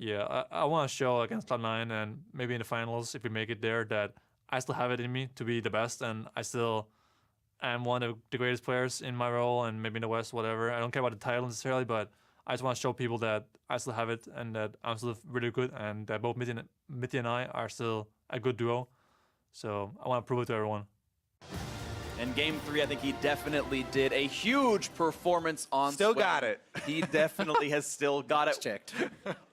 Yeah, I want to show against Cloud9 and maybe in the finals, if we make it there, that I still have it in me to be the best, and I still am one of the greatest players in my role, and maybe in the West, whatever. I don't care about the title necessarily, but I just want to show people that I still have it and that I'm still really good, and that both Mitty and I are still a good duo. So I want to prove it to everyone. In Game 3, I think he definitely did a huge performance on Still Swing. got it. He definitely has still got it. Checked.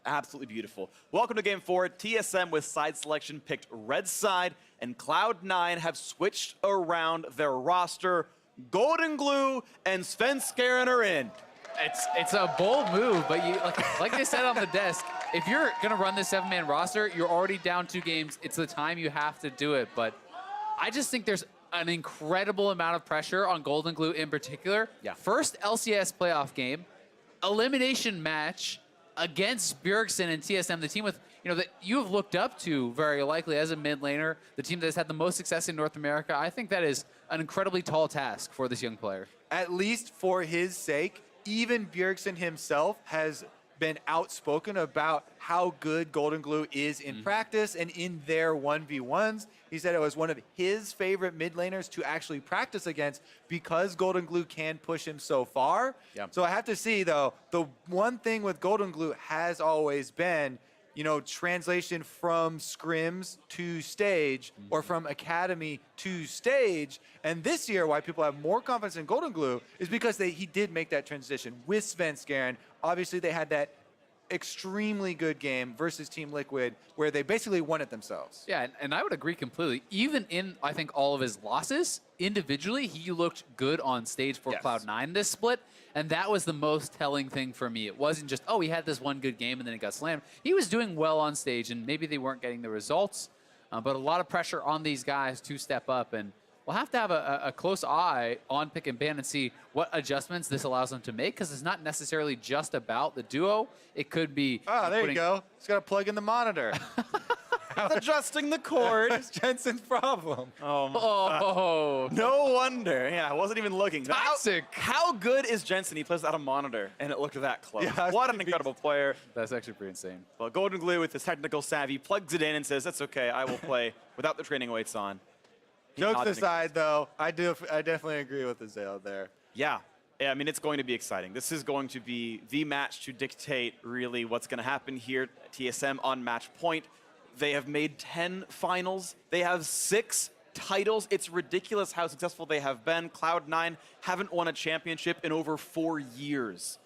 Absolutely beautiful. Welcome to Game 4. TSM with side selection picked red side, and Cloud9 have switched around their roster. Golden Glue and Svenskeren are in. It's a bold move, but you like they said on the desk, if you're gonna run this 7-man roster, you're already down 2 games. It's the time you have to do it. But I just think there's an incredible amount of pressure on Golden Glue in particular. Yeah. First LCS playoff game, elimination match against Bjergsen and TSM, the team with that you have looked up to very likely as a mid laner, the team that has had the most success in North America. I think that is an incredibly tall task for this young player. At least for his sake, even Bjergsen himself has been outspoken about how good Golden Glue is in practice and in their 1v1s. He said it was one of his favorite mid laners to actually practice against because Golden Glue can push him so far. Yeah. So I have to see, though, the one thing with Golden Glue has always been, translation from scrims to stage or from academy to stage. And this year, why people have more confidence in Golden Glue is because he did make that transition with Svenskeren. Obviously, they had that extremely good game versus Team Liquid where they basically won it themselves. Yeah, and I would agree completely. Even in, I think, all of his losses, individually, he looked good on stage for Yes. Cloud9 this split, and that was the most telling thing for me. It wasn't just, oh, he had this one good game and then it got slammed. He was doing well on stage, and maybe they weren't getting the results, but a lot of pressure on these guys to step up, and we'll have to have a close eye on pick and ban and see what adjustments this allows them to make, because it's not necessarily just about the duo. It could be... Oh, there you go. He's got to plug in the monitor. Adjusting the cord. That's Jensen's problem. Oh, No wonder. Yeah, I wasn't even looking. Toxic. How good is Jensen? He plays out a monitor, and it looked that close. Yeah, What an incredible player. that's actually pretty insane. Well, Golden Glue, with his technical savvy, plugs it in and says, that's okay, I will play without the training weights on. He Jokes nodded aside, though, I definitely agree with Azale there. Yeah, I mean, it's going to be exciting. This is going to be the match to dictate really what's going to happen here at TSM on match point. They have made 10 finals. They have 6 titles. It's ridiculous how successful they have been. Cloud9 haven't won a championship in over 4 years.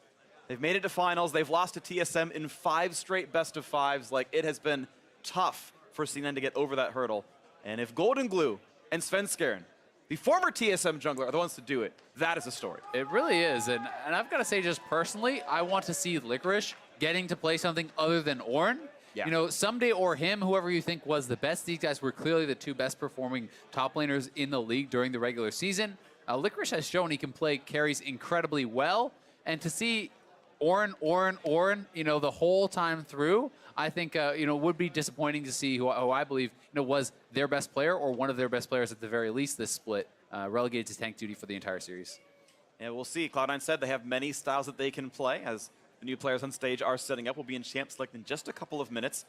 They've made it to finals. They've lost to TSM in 5 straight best of 5s. Like, it has been tough for C9 to get over that hurdle. And if Golden Glue and Svenskeren, the former TSM jungler, are the ones to do it, that is a story. It really is, and I've got to say, just personally, I want to see Licorice getting to play something other than Ornn. Yeah. Someday or him, whoever you think was the best, these guys were clearly the 2 best performing top laners in the league during the regular season. Licorice has shown he can play carries incredibly well, and to see Ornn, the whole time through, I think, would be disappointing to see who I believe, was their best player or one of their best players at the very least this split, relegated to tank duty for the entire series. Yeah, we'll see. Cloud9 said they have many styles that they can play as the new players on stage are setting up. We'll be in Champ Select in just a couple of minutes.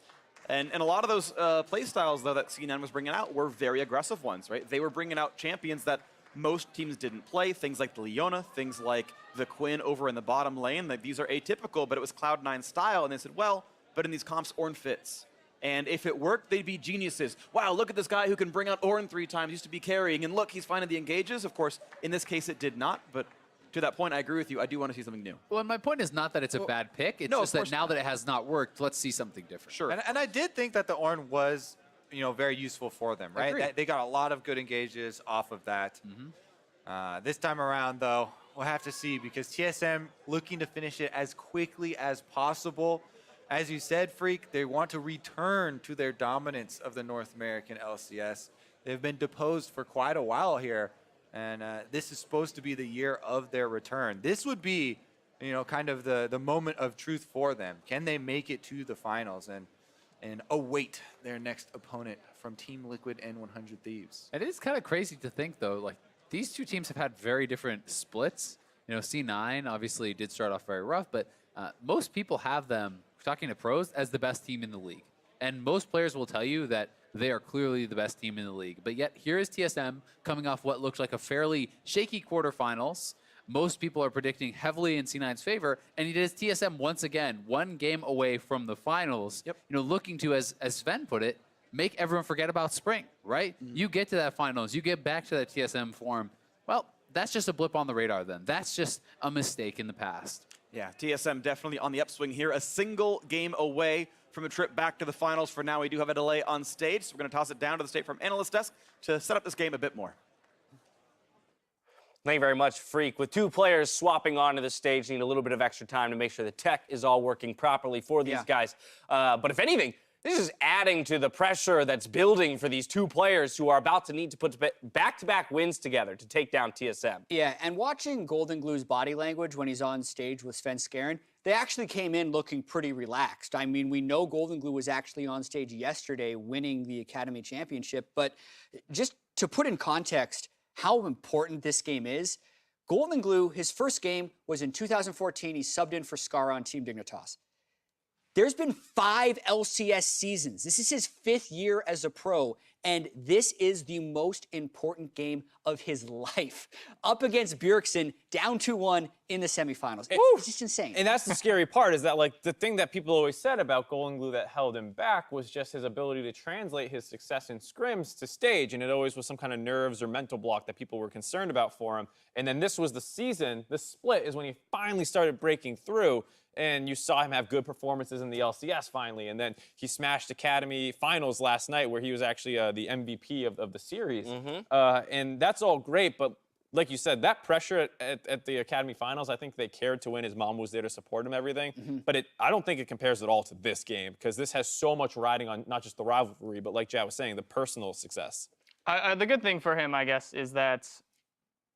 And a lot of those play styles, though, that C9 was bringing out were very aggressive ones, right? They were bringing out champions that most teams didn't play, things like the Leona, things like the Quinn over in the bottom lane. Like, these are atypical, but it was Cloud9 style. And they said, well, but in these comps, Ornn fits. And if it worked, they'd be geniuses. Wow, look at this guy who can bring out Ornn 3 times, used to be carrying, and look, he's finding the engages. Of course, in this case, it did not, but to that point, I agree with you. I do want to see something new. Well, and my point is not that it's a bad pick. It's just that now that it has not worked, let's see something different. Sure. And I did think that the Ornn was, very useful for them, right? Agreed. They got a lot of good engages off of that. This time around, though, we'll have to see because TSM looking to finish it as quickly as possible. As you said, Freak, they want to return to their dominance of the North American LCS. They've been deposed for quite a while here, and this is supposed to be the year of their return. This would be, kind of the moment of truth for them. Can they make it to the finals and await their next opponent from Team Liquid and 100 Thieves? It is kind of crazy to think, though, like, these 2 teams have had very different splits. C9 obviously did start off very rough, but most people have them talking to pros, as the best team in the league. And most players will tell you that they are clearly the best team in the league. But yet, here is TSM coming off what looks like a fairly shaky quarterfinals. Most people are predicting heavily in C9's favor, and it is TSM once again, one game away from the finals. Yep. You know, looking to, as Sven put it, make everyone forget about spring, right? You get to that finals, you get back to that TSM form. Well, that's just a blip on the radar then. That's just a mistake in the past. Yeah, TSM definitely on the upswing here. A single game away from a trip back to the finals. For now, we do have a delay on stage, so we're going to toss it down to the State Farm analyst desk to set up this game a bit more. Thank you very much, Freak. With two players swapping onto the stage, need a little bit of extra time to make sure the tech is all working properly for these guys. But if anything, this is adding to the pressure that's building for these two players who are about to need to put back-to-back wins together to take down TSM. Yeah, and watching Golden Glue's body language when he's on stage with Sven Skaren, they actually came in looking pretty relaxed. I mean, we know Golden Glue was actually on stage yesterday winning the Academy Championship, but just to put in context how important this game is, Golden Glue, his first game was in 2014. He subbed in for Scar on Team Dignitas. There's been 5 LCS seasons. This is his 5th year as a pro, and this is the most important game of his life. Up against Bjergsen, down 2-1 in the semifinals. It's just insane. And that's the scary part, is that, like, the thing that people always said about Golden Glue that held him back was just his ability to translate his success in scrims to stage, and it always was some kind of nerves or mental block that people were concerned about for him. And then this was the season, this split is when he finally started breaking through, and you saw him have good performances in the LCS finally, and then he smashed Academy Finals last night where he was actually the MVP of the series. And that's all great, but like you said, that pressure at the Academy Finals, I think they cared to win. His mom was there to support him, everything. But I don't think it compares at all to this game, because this has so much riding on not just the rivalry, but like Jad was saying, the personal success. The good thing for him, I guess, is that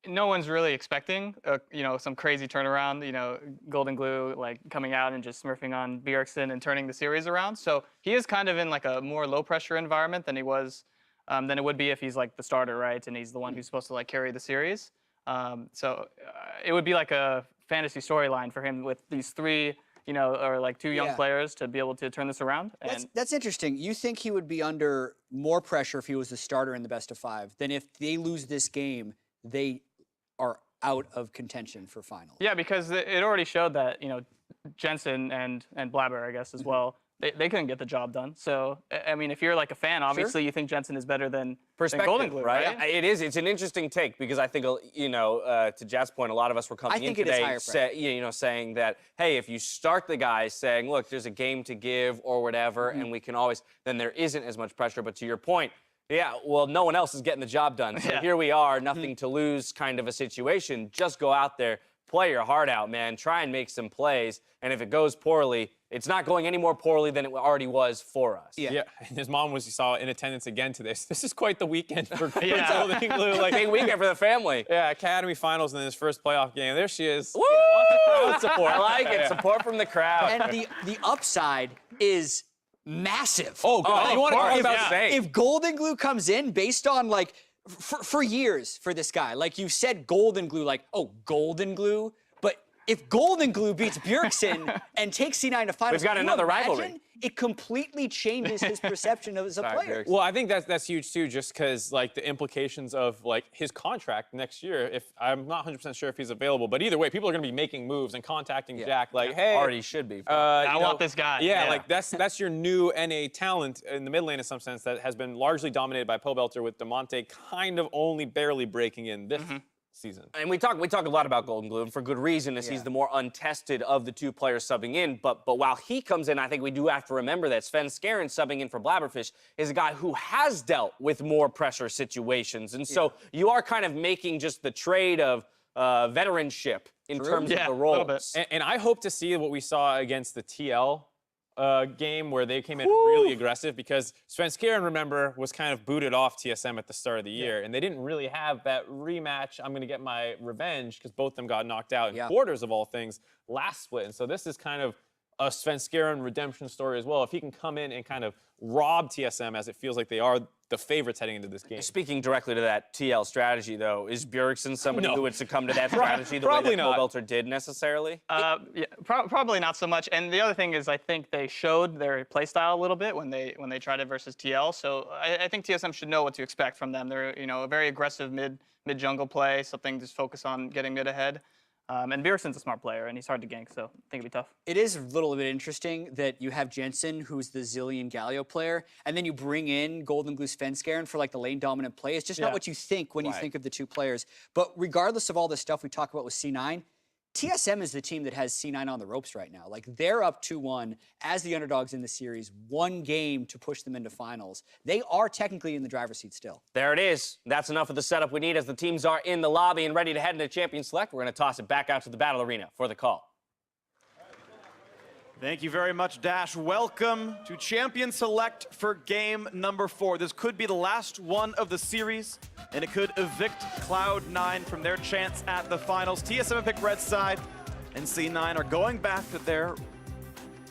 no one's really expecting, you know, some crazy turnaround. You know, Golden Glue like coming out and just smurfing on Bjergsen and turning the series around. So he is kind of in like a more low-pressure environment than he was, than it would be if he's like the starter, right? And he's the one who's supposed to like carry the series. So it would be like a fantasy storyline for him with these 3, you know, or like 2 young players to be able to turn this around. And That's interesting. You think he would be under more pressure if he was the starter in the best of 5 than if they lose this game, they are out of contention for finals? Yeah, because it already showed that, you know, Jensen and Blabber, I guess, as well, they couldn't get the job done. So, I mean, if you're like a fan, obviously you think Jensen is better than Golden Glue, right? It is. It's an interesting take, because I think, you know, to Jad's point, a lot of us were coming in today saying that, hey, if you start the guys saying, look, there's a game to give or whatever, and we can always, then there isn't as much pressure. But to your point, yeah, well, no one else is getting the job done. So here we are, nothing to lose kind of a situation. Just go out there, play your heart out, man. Try and make some plays. And if it goes poorly, it's not going any more poorly than it already was for us. Yeah. And his mom was, you saw, in attendance again to this. This is quite the weekend for Golden Glue. Like, big weekend for the family. Yeah, Academy Finals in his first playoff game. There she is. Woo! Crowd support. I like it. Support from the crowd. And the upside is massive. Oh, God. You want to talk about If Golden Glue comes in based on, like, for years for this guy, like you said Golden Glue, like, oh, Golden Glue? But if Golden Glue beats Bjergsen and takes C9 to finals, we've got another rivalry. It completely changes his perception of as a player. Well, I think that's huge too, just because like the implications of like his contract next year. If I'm not 100% sure if he's available, but either way, people are going to be making moves and contacting Jack. Like, hey, already should be. I want this guy. Yeah, like that's your new NA talent in the mid lane in some sense that has been largely dominated by Pobelter, with Demonte kind of only barely breaking in this season. And we talk a lot about Golden Glue, and for good reason, as he's the more untested of the 2 players subbing in. But while he comes in, I think we do have to remember that Sven Skaren subbing in for Blabberfish is a guy who has dealt with more pressure situations. And so you are kind of making just the trade of veteranship in terms of the roles. And I hope to see what we saw against the TL game, where they came in really aggressive, because Sven Skaren, remember, was kind of booted off TSM at the start of the year, and they didn't really have that rematch, I'm going to get my revenge, because both of them got knocked out in quarters of all things last split. And so this is kind of a Sven Skaren redemption story as well. If he can come in and kind of rob TSM, as it feels like they are the favorites heading into this game. Speaking directly to that TL strategy, though, is Bjergsen somebody No. who would succumb to that strategy the way Probably that not. Belter did necessarily? Yeah, probably not so much. And the other thing is, I think they showed their playstyle a little bit when they tried it versus TL. So I think TSM should know what to expect from them. They're a very aggressive mid jungle play, something just focus on getting mid ahead. And Bjergsen's a smart player, and he's hard to gank, so I think it'd be tough. It is a little bit interesting that you have Jensen, who's the Zilean Galio player, and then you bring in Golden Glue Svenskeren for like the lane dominant play. It's just not what you think when you think of the two players. But regardless of all the stuff we talk about with C9, TSM is the team that has C9 on the ropes right now. Like, they're up 2-1 as the underdogs in the series, one game to push them into finals. They are technically in the driver's seat still. There it is. That's enough of the setup we need as the teams are in the lobby and ready to head into Champion Select. We're going to toss it back out to the battle arena for the call. Thank you very much, Dash. Welcome to Champion Select for game number 4. This could be the last one of the series, and it could evict Cloud9 from their chance at the finals. TSM pick red side, and C9 are going back to their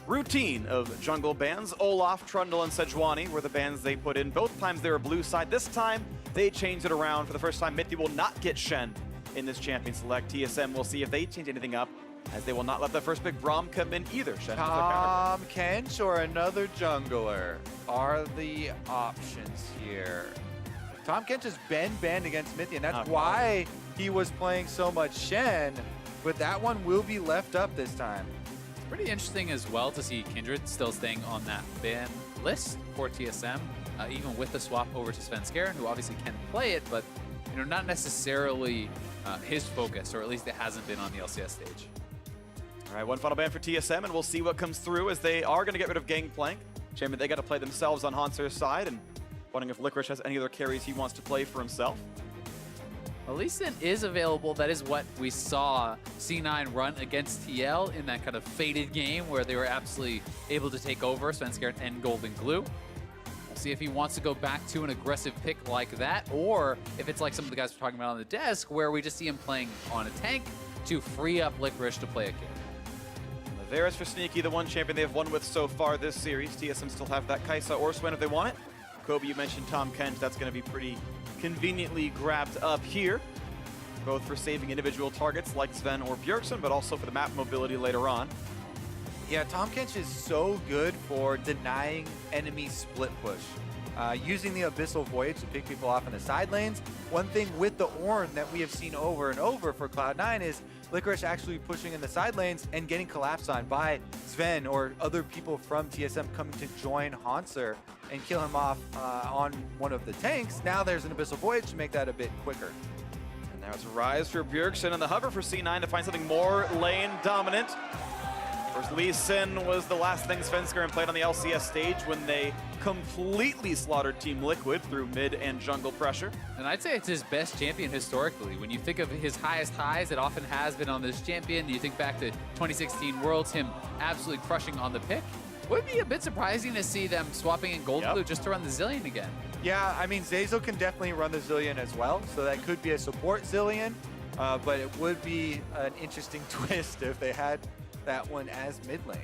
routine of jungle bans. Olaf, Trundle, and Sejuani were the bans they put in. Both times they were blue side. This time, they changed it around. For the first time, Mithy will not get Shen in this Champion Select. TSM will see if they change anything up, as they will not let the first pick Braum come in either. Shen Tom Kench or another jungler are the options here. Tom Kench has been banned against Mithy, and that's why he was playing so much Shen, but that one will be left up this time. Pretty interesting as well to see Kindred still staying on that ban list for TSM, even with the swap over to Svenskeren, who obviously can play it, but not necessarily his focus, or at least it hasn't been on the LCS stage. All right, one final ban for TSM, and we'll see what comes through, as they are going to get rid of Gangplank. Champion, they got to play themselves on Hanser's side, and wondering if Licorice has any other carries he wants to play for himself. Elysian is available. That is what we saw C9 run against TL in that kind of faded game where they were absolutely able to take over Svenskeren and Golden Glue. We'll see if he wants to go back to an aggressive pick like that, or if it's like some of the guys were talking about on the desk, where we just see him playing on a tank to free up Licorice to play a game. Varus for Sneaky, the one champion they have won with so far this series. TSM still have that Kai'Sa or Swen if they want it. Kobe, you mentioned Tom Kench. That's going to be pretty conveniently grabbed up here, both for saving individual targets like Sven or Bjergsen, but also for the map mobility later on. Yeah, Tom Kench is so good for denying enemy split push. Using the Abyssal Voyage to pick people off in the side lanes. One thing with the Ornn that we have seen over and over for Cloud9 is Licorice actually pushing in the side lanes and getting collapsed on by Sven or other people from TSM coming to join Hanser and kill him off on one of the tanks. Now there's an Abyssal Voyage to make that a bit quicker. And now it's a rise for Bjergsen and the hover for C9 to find something more lane dominant. First, Lee Sin was the last thing Svenskeren played on the LCS stage when they completely slaughtered Team Liquid through mid and jungle pressure. And I'd say it's his best champion historically. When you think of his highest highs, it often has been on this champion. You think back to 2016 Worlds, him absolutely crushing on the pick. Would be a bit surprising to see them swapping in Golden Glue just to run the Zilean again. Yeah, I mean, Zeyzal can definitely run the Zilean as well, so that could be a support Zilean, but it would be an interesting twist if they had that one as mid lane.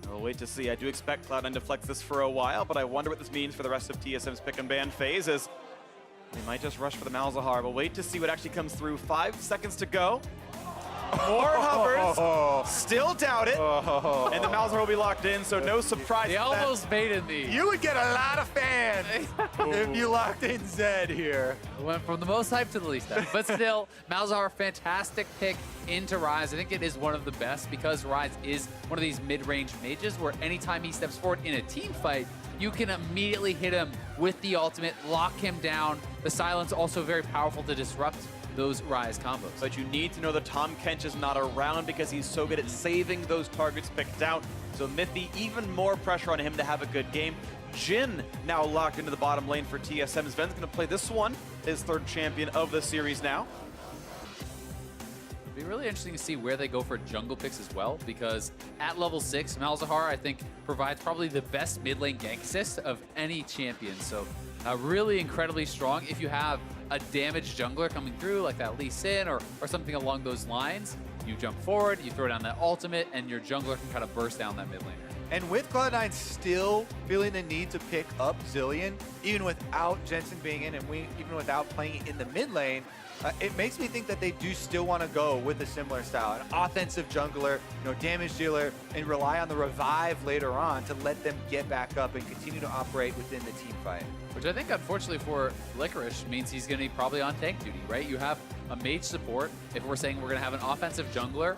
We'll wait to see. I do expect Cloud9 to flex this for a while, but I wonder what this means for the rest of TSM's pick and ban phase, as they might just rush for the Malzahar. We'll wait to see what actually comes through. 5 seconds to go. More hovers. Still doubt it. And the Malzahar will be locked in, so no surprise. They almost baited me. You would get a lot of fans if you locked in Zed here. Went from the most hype to the least hype. But still, Malzahar, fantastic pick into Ryze. I think it is one of the best because Ryze is one of these mid-range mages where anytime he steps forward in a team fight, you can immediately hit him with the ultimate, lock him down. The silence also very powerful to disrupt those Ryze combos. But you need to know that Tom Kench is not around because he's so good at saving those targets picked out. So Mithy, even more pressure on him to have a good game. Jhin now locked into the bottom lane for TSM. Sven's going to play this one, his 3rd champion of the series now. It'll be really interesting to see where they go for jungle picks as well, because at level 6, Malzahar, I think, provides probably the best mid lane gank assist of any champion. So really incredibly strong. If you have a damaged jungler coming through, like that Lee Sin or something along those lines, you jump forward, you throw down that ultimate, and your jungler can kind of burst down that mid laner. And with Cloud9 still feeling the need to pick up Zilean, even without Jensen being in and even without playing in the mid lane, it makes me think that they do still want to go with a similar style, an offensive jungler, damage dealer, and rely on the revive later on to let them get back up and continue to operate within the team fight. Which I think, unfortunately for Licorice, means he's going to be probably on tank duty, right? You have a mage support. If we're saying we're going to have an offensive jungler,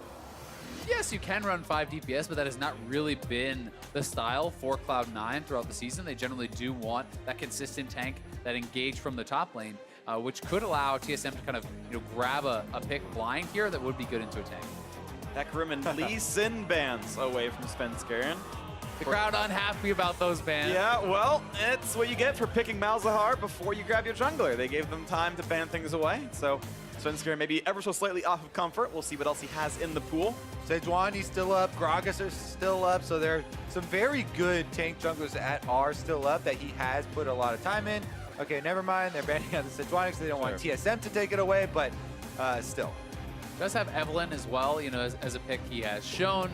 yes, you can run 5 DPS, but that has not really been the style for Cloud9 throughout the season. They generally do want that consistent tank, that engage from the top lane, which could allow TSM to kind of grab a pick blind here that would be good into a tank. Hecarim and Lee Sin bans away from Svenskeren. The crowd unhappy about those bans. Yeah, well, it's what you get for picking Malzahar before you grab your jungler. They gave them time to ban things away, so Svenskeren maybe ever so slightly off of comfort. We'll see what else he has in the pool. Sejuani's still up, Gragas are still up, so there are some very good tank junglers that are still up that he has put a lot of time in. Okay, never mind, they're banning on the Sejuani because they don't want TSM to take it away, but still. Does have Evelyn as well, as a pick he has shown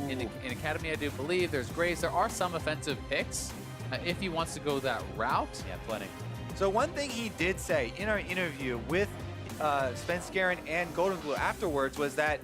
in Academy, I do believe. There's Graves. There are some offensive picks if he wants to go that route. Yeah, plenty. So one thing he did say in our interview with Svenskeren and Golden Glue afterwards was that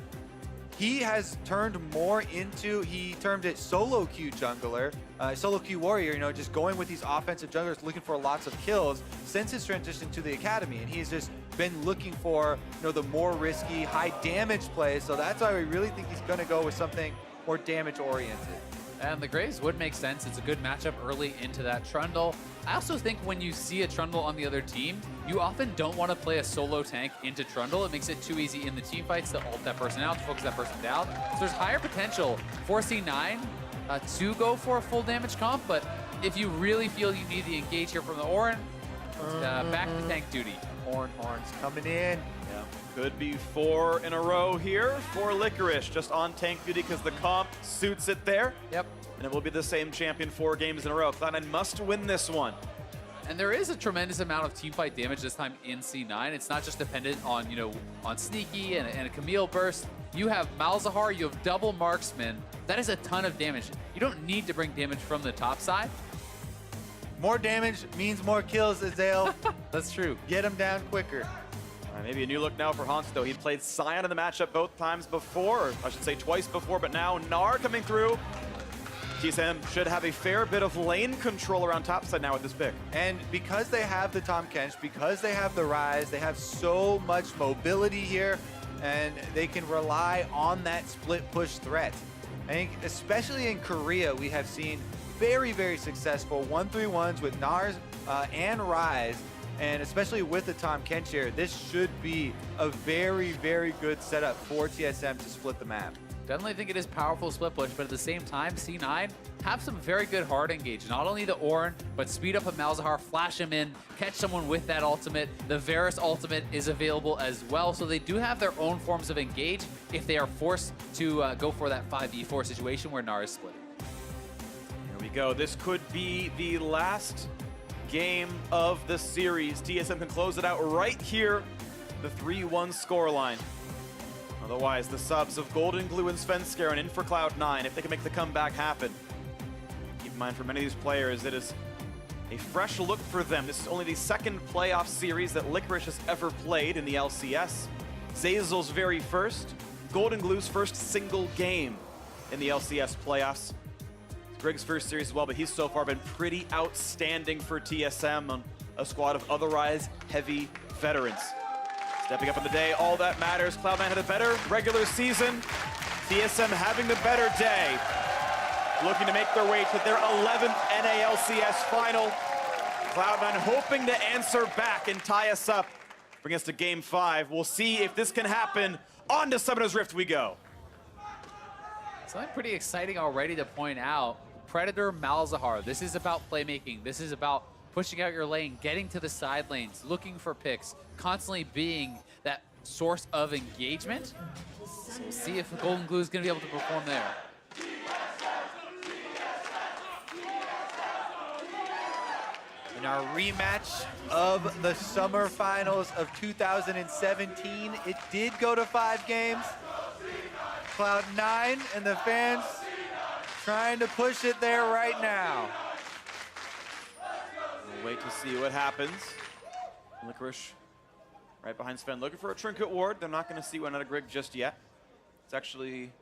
he has turned more into, he termed it solo queue jungler, solo queue warrior, just going with these offensive junglers, looking for lots of kills since his transition to the Academy. And he's just been looking for, the more risky, high damage plays. So that's why we really think he's going to go with something more damage oriented. And the Graves would make sense. It's a good matchup early into that Trundle. I also think when you see a Trundle on the other team, you often don't want to play a solo tank into Trundle. It makes it too easy in the team fights to ult that person out, to focus that person down. So there's higher potential for C9 to go for a full damage comp, but if you really feel you need the engage here from the Orin, back to tank duty. Horns coming in. Yeah, could be 4 in a row here for Licorice, just on tank duty because the comp suits it there. Yep. And it will be the same champion 4 games in a row. Cloud9 must win this one. And there is a tremendous amount of teamfight damage this time in C9. It's not just dependent on, on Sneaky and a Camille burst. You have Malzahar, you have double marksman. That is a ton of damage. You don't need to bring damage from the top side. More damage means more kills, Azale. That's true. Get him down quicker. Maybe a new look now for Hans, though. He played Sion in the matchup both times before, or I should say twice before, but now Gnar coming through. TSM should have a fair bit of lane control around topside now with this pick. And because they have the Tahm Kench, because they have the Rise, they have so much mobility here, and they can rely on that split push threat. I think especially in Korea, we have seen very, very successful 1-3-1s with Nars and Rise, and especially with the Tahm Kench here, this should be a very, very good setup for TSM to split the map. Definitely think it is powerful split push, but at the same time, C9 have some very good hard engage. Not only the Orin, but speed up a Malzahar, flash him in, catch someone with that ultimate. The Varus ultimate is available as well, so they do have their own forms of engage if they are forced to go for that 5v4 situation where Gnar is splitting. Here we go. This could be the last game of the series. TSM can close it out right here, the 3-1 scoreline. Otherwise, the subs of Golden Glue and Svenskeren in for Cloud9 if they can make the comeback happen. Keep in mind, for many of these players, it is a fresh look for them. This is only the second playoff series that Licorice has ever played in the LCS. Zazel's very first, Golden Glue's first single game in the LCS playoffs. It's Grig's first series as well, but he's so far been pretty outstanding for TSM on a squad of otherwise heavy veterans. Stepping up on the day, all that matters. Cloud9 had a better regular season. TSM having the better day. Looking to make their way to their 11th NALCS final. Cloud9 hoping to answer back and tie us up. Bring us to game 5. We'll see if this can happen. On to Summoner's Rift we go. Something pretty exciting already to point out. Predator Malzahar. This is about playmaking. This is about pushing out your lane, getting to the side lanes, looking for picks, constantly being that source of engagement. So we'll see if Golden Glue is going to be able to perform there. In our rematch of the Summer Finals of 2017, it did go to 5 games. Cloud9 and the fans trying to push it there right now. We'll wait to see what happens. Licorice right behind Sven, looking for a trinket ward. They're not going to see one out of Grig just yet. It's actually,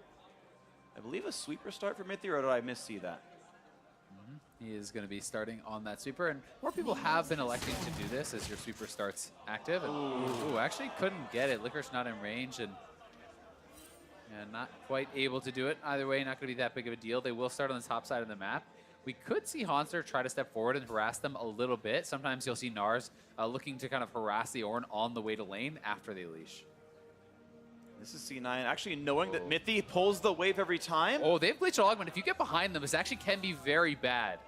I believe, a sweeper start for Mithy, or did I miss-see that? He is going to be starting on that sweeper, and more people have been electing to do this as your sweeper starts active. And, ooh, actually couldn't get it. Licorice not in range, and not quite able to do it. Either way, not going to be that big of a deal. They will start on the top side of the map. We could see Hanser try to step forward and harass them a little bit. Sometimes you'll see Nars looking to kind of harass the Ornn on the way to lane after they leash. This is C9 actually knowing that Mithy pulls the wave every time. Oh, they've glitched Augment. If you get behind them, this actually can be very bad.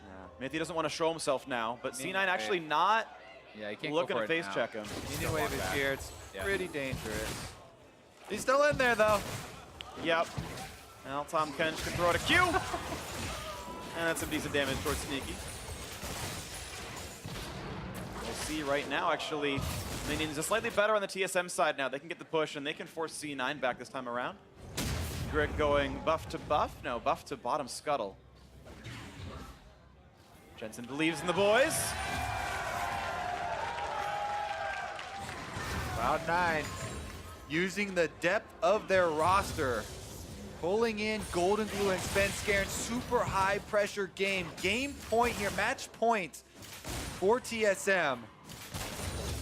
Yeah. Mithy doesn't want to show himself now, but C9 actually not he can't looking go to for it face now. check him. Minion wave is here. It's pretty dangerous. He's still in there, though. Yep. Now Tom Kench can throw it a Q. And that's some decent damage towards Sneaky. We'll see right now, actually, Minions are slightly better on the TSM side now. They can get the push, and they can force C9 back this time around. Grig going buff to buff. No, buff to bottom scuttle. Jensen believes in the boys. Cloud9 using the depth of their roster, pulling in Golden Glue and Svenskeren. Super high pressure game. Game point here, match point for TSM.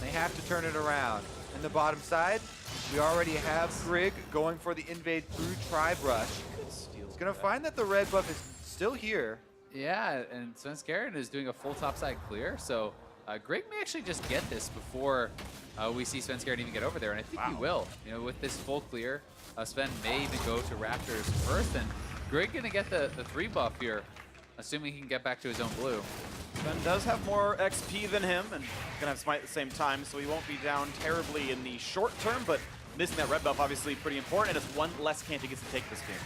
They have to turn it around. In the bottom side, we already have Grig going for the invade through Tribe Rush. He's gonna find that the red buff is still here. Yeah, and Svenskeren is doing a full topside clear, so Grig may actually just get this before we see Svenskeren even get over there, and I think he will. You know, with this full clear, Sven may even go to Raptors first, and Grig gonna get the 3 buff here, assuming he can get back to his own blue. Sven does have more XP than him, and gonna have Smite at the same time, so he won't be down terribly in the short term, but missing that red buff obviously pretty important, and it's one less camp he gets to take this game.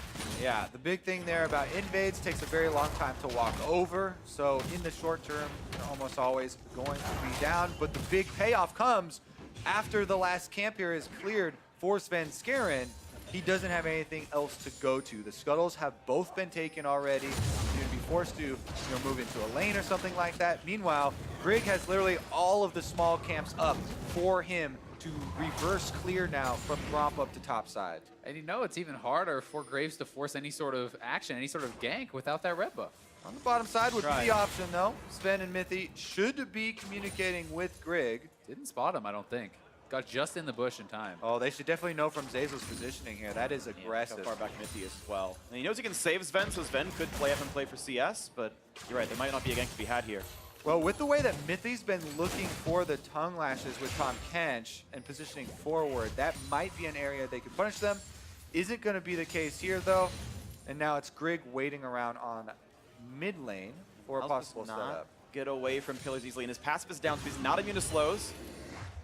Yeah, the big thing there about invades, takes a very long time to walk over, so in the short term, you're almost always going to be down, but the big payoff comes after the last camp here is cleared for Svenskeren. He doesn't have anything else to go to. The scuttles have both been taken already. He's gonna be forced to move into a lane or something like that. Meanwhile, Grig has literally all of the small camps up for him to reverse clear now from Gromp up to top side. And you know it's even harder for Graves to force any sort of action, any sort of gank without that red buff. On the bottom side would be the option though. Sven and Mithy should be communicating with Grig. Didn't spot him, I don't think. Got just in the bush in time. Oh, they should definitely know from Zazel's positioning here. That is aggressive. How far back Mithy is as well. And he knows he can save Sven, so Sven could play up and play for CS, but you're right, there might not be a gank to be had here. Well, with the way that Mithy's been looking for the tongue lashes with Tom Kench and positioning forward, that might be an area they could punish them. Isn't going to be the case here, though. And now it's Grig waiting around on mid lane for a possible setup. Get away from pillars easily, and his passive is down, so he's not immune to slows.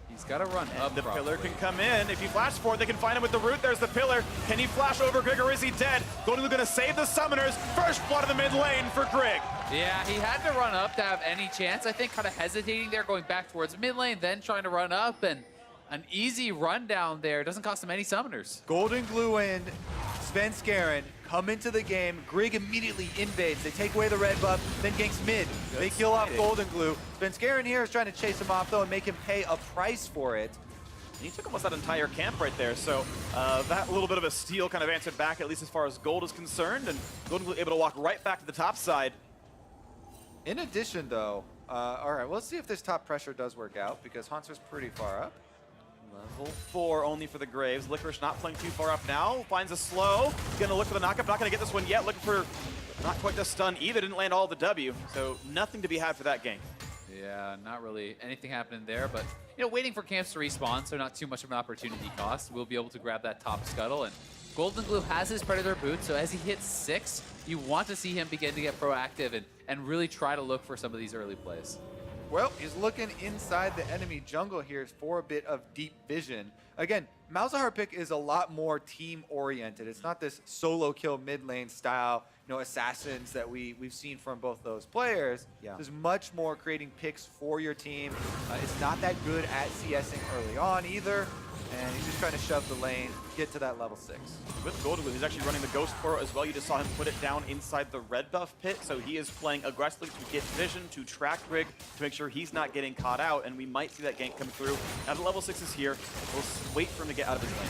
He's got to run up. The pillar can come in. If he flashes for it, they can find him with the root. There's the pillar. Can he flash over Grig, or is he dead? Golden Glue gonna save the summoners. First blood in the mid lane for Grig. Yeah, he had to run up to have any chance. I think kind of hesitating there, going back towards mid lane, then trying to run up, and an easy run down there. Doesn't cost him any summoners. Golden Glue and Svenskeren come into the game. Grig immediately invades. They take away the red buff, then ganks mid. They kill off Golden Glue. Svenskeren here is trying to chase him off though and make him pay a price for it. And he took almost that entire camp right there, so that little bit of a steal kind of answered back, at least as far as gold is concerned, and Golden Glue able to walk right back to the top side. In addition though, all right, let's see if this top pressure does work out because Hanser's pretty far up. Level 4 only for the Graves. Licorice not playing too far up now. Finds a slow. Gonna look for the knockup. Not gonna get this one yet. Looking for not quite the stun either. Didn't land all the W. So nothing to be had for that game. Yeah, not really anything happening there, but waiting for camps to respawn, so not too much of an opportunity cost. We'll be able to grab that top scuttle, and Golden Glue has his Predator boot, so as he hits 6, you want to see him begin to get proactive and really try to look for some of these early plays. Well, he's looking inside the enemy jungle here for a bit of deep vision. Again, Malzahar pick is a lot more team-oriented. It's not this solo kill mid lane style, assassins that we've seen from both those players. Yeah. There's much more creating picks for your team. It's not that good at CSing early on either. And he's just trying to shove the lane, get to that level 6. With Golden Glue, he's actually running the Ghost Portal as well. You just saw him put it down inside the red buff pit, so he is playing aggressively to get vision, to track Rig, to make sure he's not getting caught out, and we might see that gank come through. Now the level 6 is here. We'll wait for him to get out of his lane.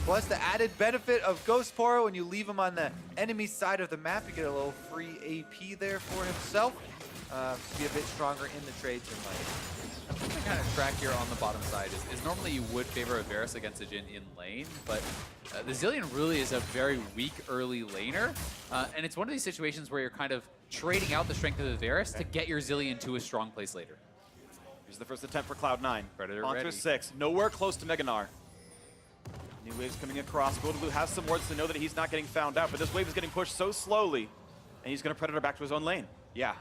Plus the added benefit of Ghost Portal, when you leave him on the enemy side of the map, you get a little free AP there for himself. To be a bit stronger in the trades in lane. The kind of track here on the bottom side is normally you would favor a Varus against a Jhin in lane, but the Zilean really is a very weak early laner, and it's one of these situations where you're kind of trading out the strength of the Varus to get your Zilean to a strong place later. Here's the first attempt for Cloud9. Predator Onto ready. 6, nowhere close to Meganar. New waves coming across. Golden Glue has some wards to know that he's not getting found out, but this wave is getting pushed so slowly, and he's going to Predator back to his own lane. Yeah,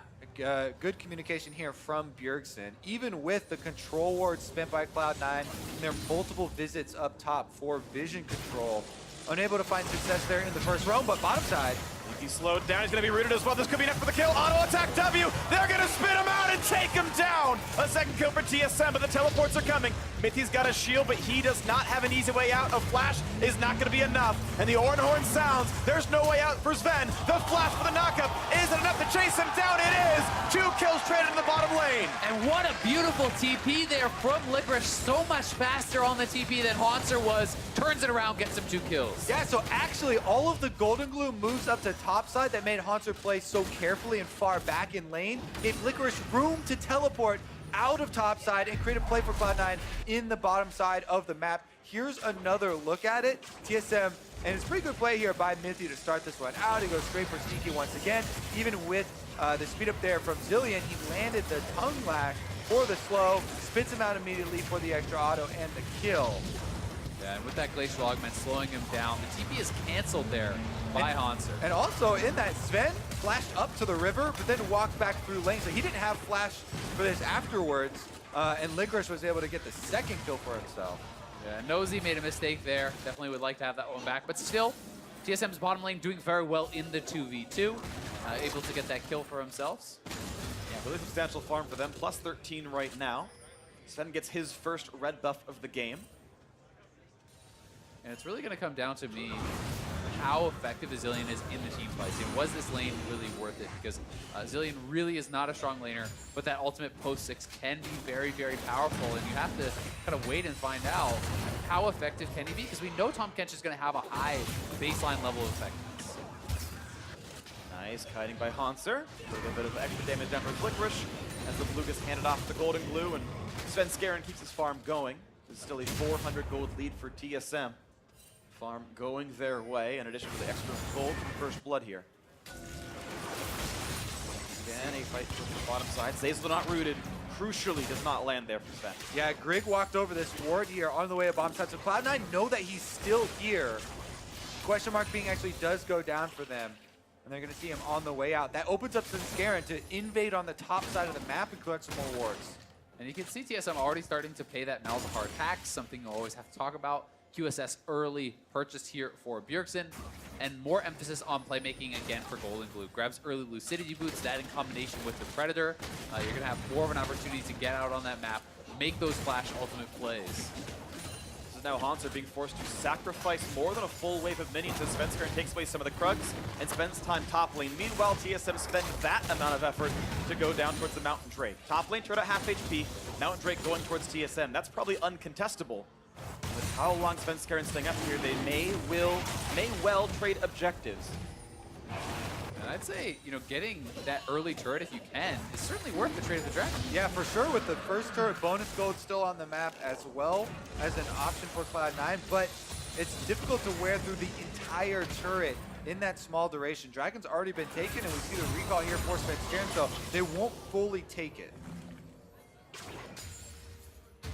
good communication here from Bjergsen. Even with the control ward spent by Cloud9 and their multiple visits up top for vision control, unable to find success there in the first roam, but bottom side. He's slowed down, he's going to be rooted as well. This could be enough for the kill. Auto attack W, they're going to spin him out and take him down. A second kill for TSM, but the teleports are coming. Mithy's got a shield, but he does not have an easy way out. A flash is not going to be enough. And the Orin Horn sounds. There's no way out for Sven. The flash for the knockup. Is it enough to chase him down? It is. 2 kills traded in the bottom lane. And what a beautiful TP there from Licorice. So much faster on the TP than Haunter was. Turns it around, gets him 2 kills. Yeah, so actually all of the Golden Glue moves up to top side that made Haunter play so carefully and far back in lane gave Licorice room to teleport out of top side and create a play for Cloud9 in the bottom side of the map. Here's another look at it. TSM, and it's a pretty good play here by Mithy to start this one out. He goes straight for Sneaky once again. Even with the speed up there from Zilean, he landed the tongue lash for the slow, spits him out immediately for the extra auto and the kill. Yeah, and with that Glacial Augment slowing him down, the TP is canceled there by Haunter. And also in that, Sven flashed up to the river, but then walked back through lane. So he didn't have flash for this afterwards, and Licorice was able to get the second kill for himself. Yeah, Nosy made a mistake there. Definitely would like to have that one back, but still, TSM's bottom lane doing very well in the 2v2, able to get that kill for himself. Yeah, really substantial farm for them, plus 13 right now. Sven gets his first red buff of the game. And it's really going to come down to me how effective the Zilean is in the team fights. And was this lane really worth it? Because Zilean really is not a strong laner, but that ultimate post 6 can be very, very powerful. And you have to kind of wait and find out how effective can he be, because we know Tahm Kench is going to have a high baseline level of effectiveness. Nice kiting by Haunter. A little bit of extra damage down for Licorice as the blue gets handed off to Golden Glue, and Sven Skaren keeps his farm going. There's still a 400 gold lead for TSM. Farm going their way, in addition to the extra gold from First Blood here. Again, a fight for the bottom side. Zazel not rooted. Crucially does not land there for Sven. Yeah, Grig walked over this ward here on the way to bottom side. So Cloud9 know that he's still here. Question mark being actually does go down for them. And they're going to see him on the way out. That opens up Sven to invade on the top side of the map and collect some more wards. And you can see TSM already starting to pay that Malzahar tax, something you always have to talk about. QSS early purchased here for Bjergsen, and more emphasis on playmaking again for Golden Glue. Grabs early Lucidity boots, that in combination with the Predator, you're going to have more of an opportunity to get out on that map, make those flash ultimate plays. This is now Haunter being forced to sacrifice more than a full wave of minions as Sven Skaren takes away some of the Krugs and spends time top lane. Meanwhile, TSM spend that amount of effort to go down towards the Mountain Drake. Top lane turned at half HP, Mountain Drake going towards TSM. That's probably uncontestable. With how long Sven Skaren staying up here, they may well trade objectives. And I'd say, you know, getting that early turret if you can is certainly worth the trade of the Dragon. Yeah, for sure, with the first turret, bonus gold still on the map as well as an option for Cloud9, but it's difficult to wear through the entire turret in that small duration. Dragon's already been taken, and we see the recall here for Sven Skaren, so they won't fully take it.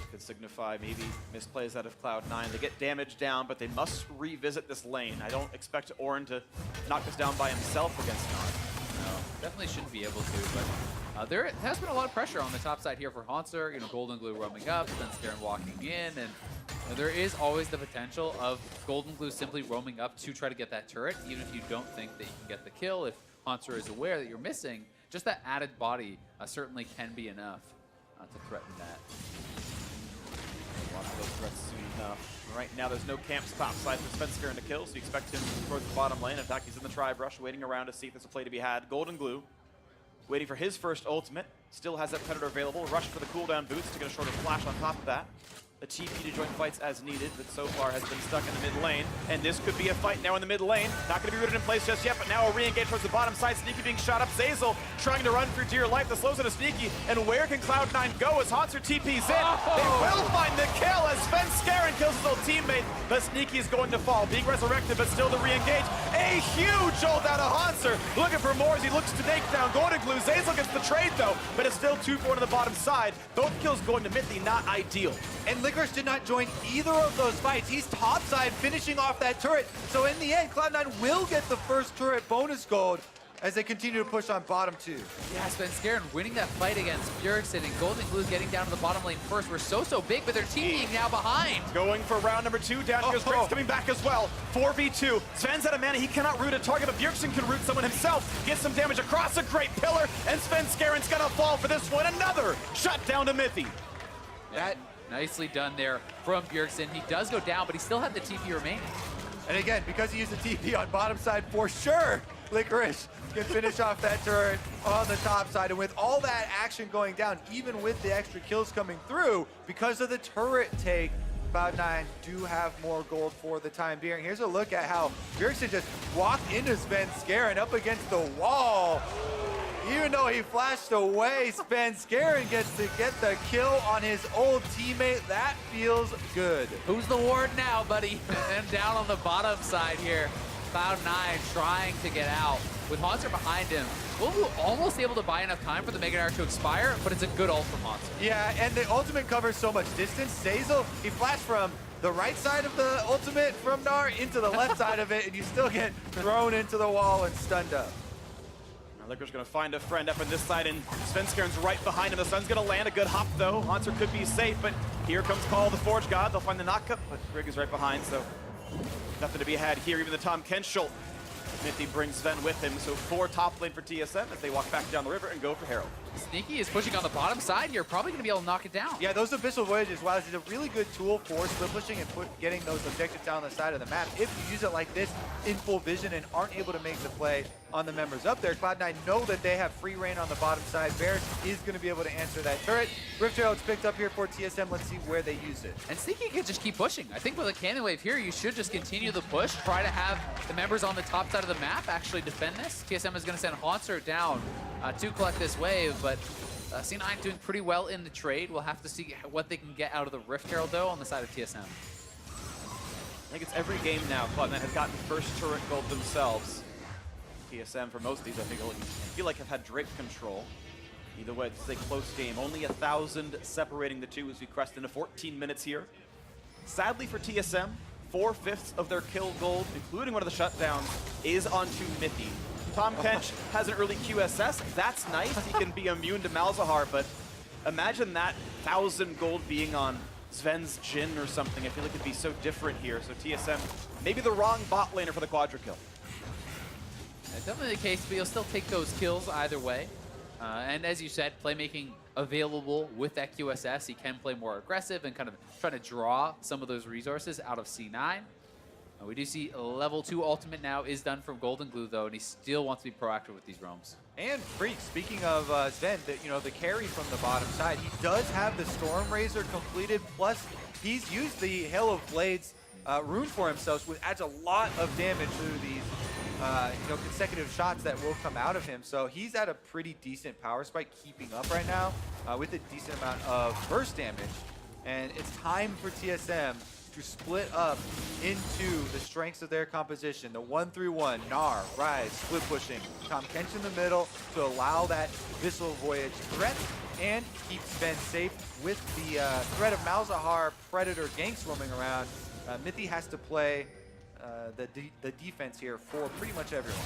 Could signify maybe misplays out of Cloud9. They get damage down, but they must revisit this lane. I don't expect Orin to knock this down by himself against Nod. No, definitely shouldn't be able to, but there has been a lot of pressure on the top side here for Haunter. You know, Golden Glue roaming up, then Skaren walking in, and you know, there is always the potential of Golden Glue simply roaming up to try to get that turret, even if you don't think that you can get the kill. If Haunter is aware that you're missing, just that added body certainly can be enough to threaten that. Watch those threats soon enough. Right now, there's no camps topside for Svensker to kill, so you expect him towards the bottom lane. In fact, he's in the tri-brush, waiting around to see if there's a play to be had. Golden Glue, waiting for his first ultimate. Still has that Predator available. Rush for the cooldown boots to get a shorter flash on top of that. A TP to join fights as needed, but so far has been stuck in the mid lane. And this could be a fight now in the mid lane. Not going to be rooted in place just yet, but now a re-engage towards the bottom side. Sneaky being shot up. Zazel trying to run for dear life. The slows into Sneaky. And where can Cloud9 go as Hanser TP's in? They will find the kill as Svenskeren kills his old teammate. But Sneaky is going to fall. Being resurrected, but still the re-engage. A huge ult out of Hanser. Looking for more as he looks to take down Golden Glue. Zazel gets the trade though, but it's still 2-4 to the bottom side. Both kills going to Mithy, not ideal. And Licorice did not join either of those fights. He's topside finishing off that turret. So in the end, Cloud9 will get the first turret bonus gold as they continue to push on bottom 2. Yeah, Svenskeren winning that fight against Bjergsen, and Golden Glue getting down to the bottom lane first. We're so big, but they're teaming now behind. Going for round number 2, down here's Drake's coming back as well. 4v2, Sven's out of mana, he cannot root a target, but Bjergsen can root someone himself. Gets some damage across a great pillar, and Svenskeren's gonna fall for this one. Another shut down to Mithy. That nicely done there from Bjergsen. He does go down, but he still had the TP remaining. And again, because he used the TP on bottom side, for sure, Licorice can finish off that turret on the top side. And with all that action going down, even with the extra kills coming through, because of the turret take, Cloud9 do have more gold for the time being. Here's a look at how Bjergsen just walked into Svenskeren up against the wall. Even though he flashed away, Svenskeren gets to get the kill on his old teammate. That feels good. Who's the ward now, buddy? And down on the bottom side here, Cloud9 trying to get out. With Hanser behind him, Wolfu almost able to buy enough time for the Mega Arrow to expire, but it's a good ult from Hanser. Yeah, and the ultimate covers so much distance. Zazel, he flashed from the right side of the ultimate from Gnar into the left side of it, and you still get thrown into the wall and stunned up. Licorice gonna find a friend up on this side, and Svenskeren's right behind him. The sun's gonna land, a good hop though. Hanser could be safe, but here comes Call of the Forge God. They'll find the knockup, but Rig is right behind, so nothing to be had here. Even the Tom Kenschel. Mithy brings Sven with him, so 4 top lane for TSM as they walk back down the river and go for Herald. Sneaky is pushing on the bottom side. You're probably going to be able to knock it down. Yeah, those Abyssal Voyages, while it's a really good tool for split pushing and getting those objectives down the side of the map, if you use it like this in full vision and aren't able to make the play on the members up there, Cloud9 know that they have free reign on the bottom side. Varus is going to be able to answer that turret. Rift Herald's picked up here for TSM. Let's see where they use it. And Sneaky can just keep pushing. I think with a Cannon Wave here, you should just continue the push, try to have the members on the top side of the map actually defend this. TSM is going to send Hanser down to collect this wave, but C9 doing pretty well in the trade. We'll have to see what they can get out of the Rift Herald, though, on the side of TSM. I think it's every game now Cloud9 has gotten first turret gold themselves. TSM, for most of these, I feel like have had Drake control. Either way, it's a close game. Only 1,000 separating the two as we crest into 14 minutes here. Sadly for TSM, 4/5 of their kill gold, including one of the shutdowns, is onto Mithy. Tom Kench hasn't really QSS. That's nice. He can be immune to Malzahar, but imagine that 1,000 gold being on Sven's Jhin or something. I feel like it'd be so different here. So TSM, maybe the wrong bot laner for the quadra kill. That's definitely the case, but you'll still take those kills either way. And as you said, playmaking available with that QSS. He can play more aggressive and kind of try to draw some of those resources out of C9. We do see a level 2 ultimate now is done from Golden Glue, though, and he still wants to be proactive with these roams. And Freak, speaking of Sven, the carry from the bottom side, he does have the Storm Razor completed, plus he's used the Hail of Blades rune for himself, which adds a lot of damage through these consecutive shots that will come out of him. So he's at a pretty decent power spike, keeping up right now with a decent amount of burst damage. And it's time for TSM to split up into the strengths of their composition. The 1-3-1, Gnar, Rise, split pushing, Tom Kench in the middle to allow that Abyssal Voyage threat and keep Sven safe with the threat of Malzahar Predator gang swarming around. Mithy has to play the defense here for pretty much everyone.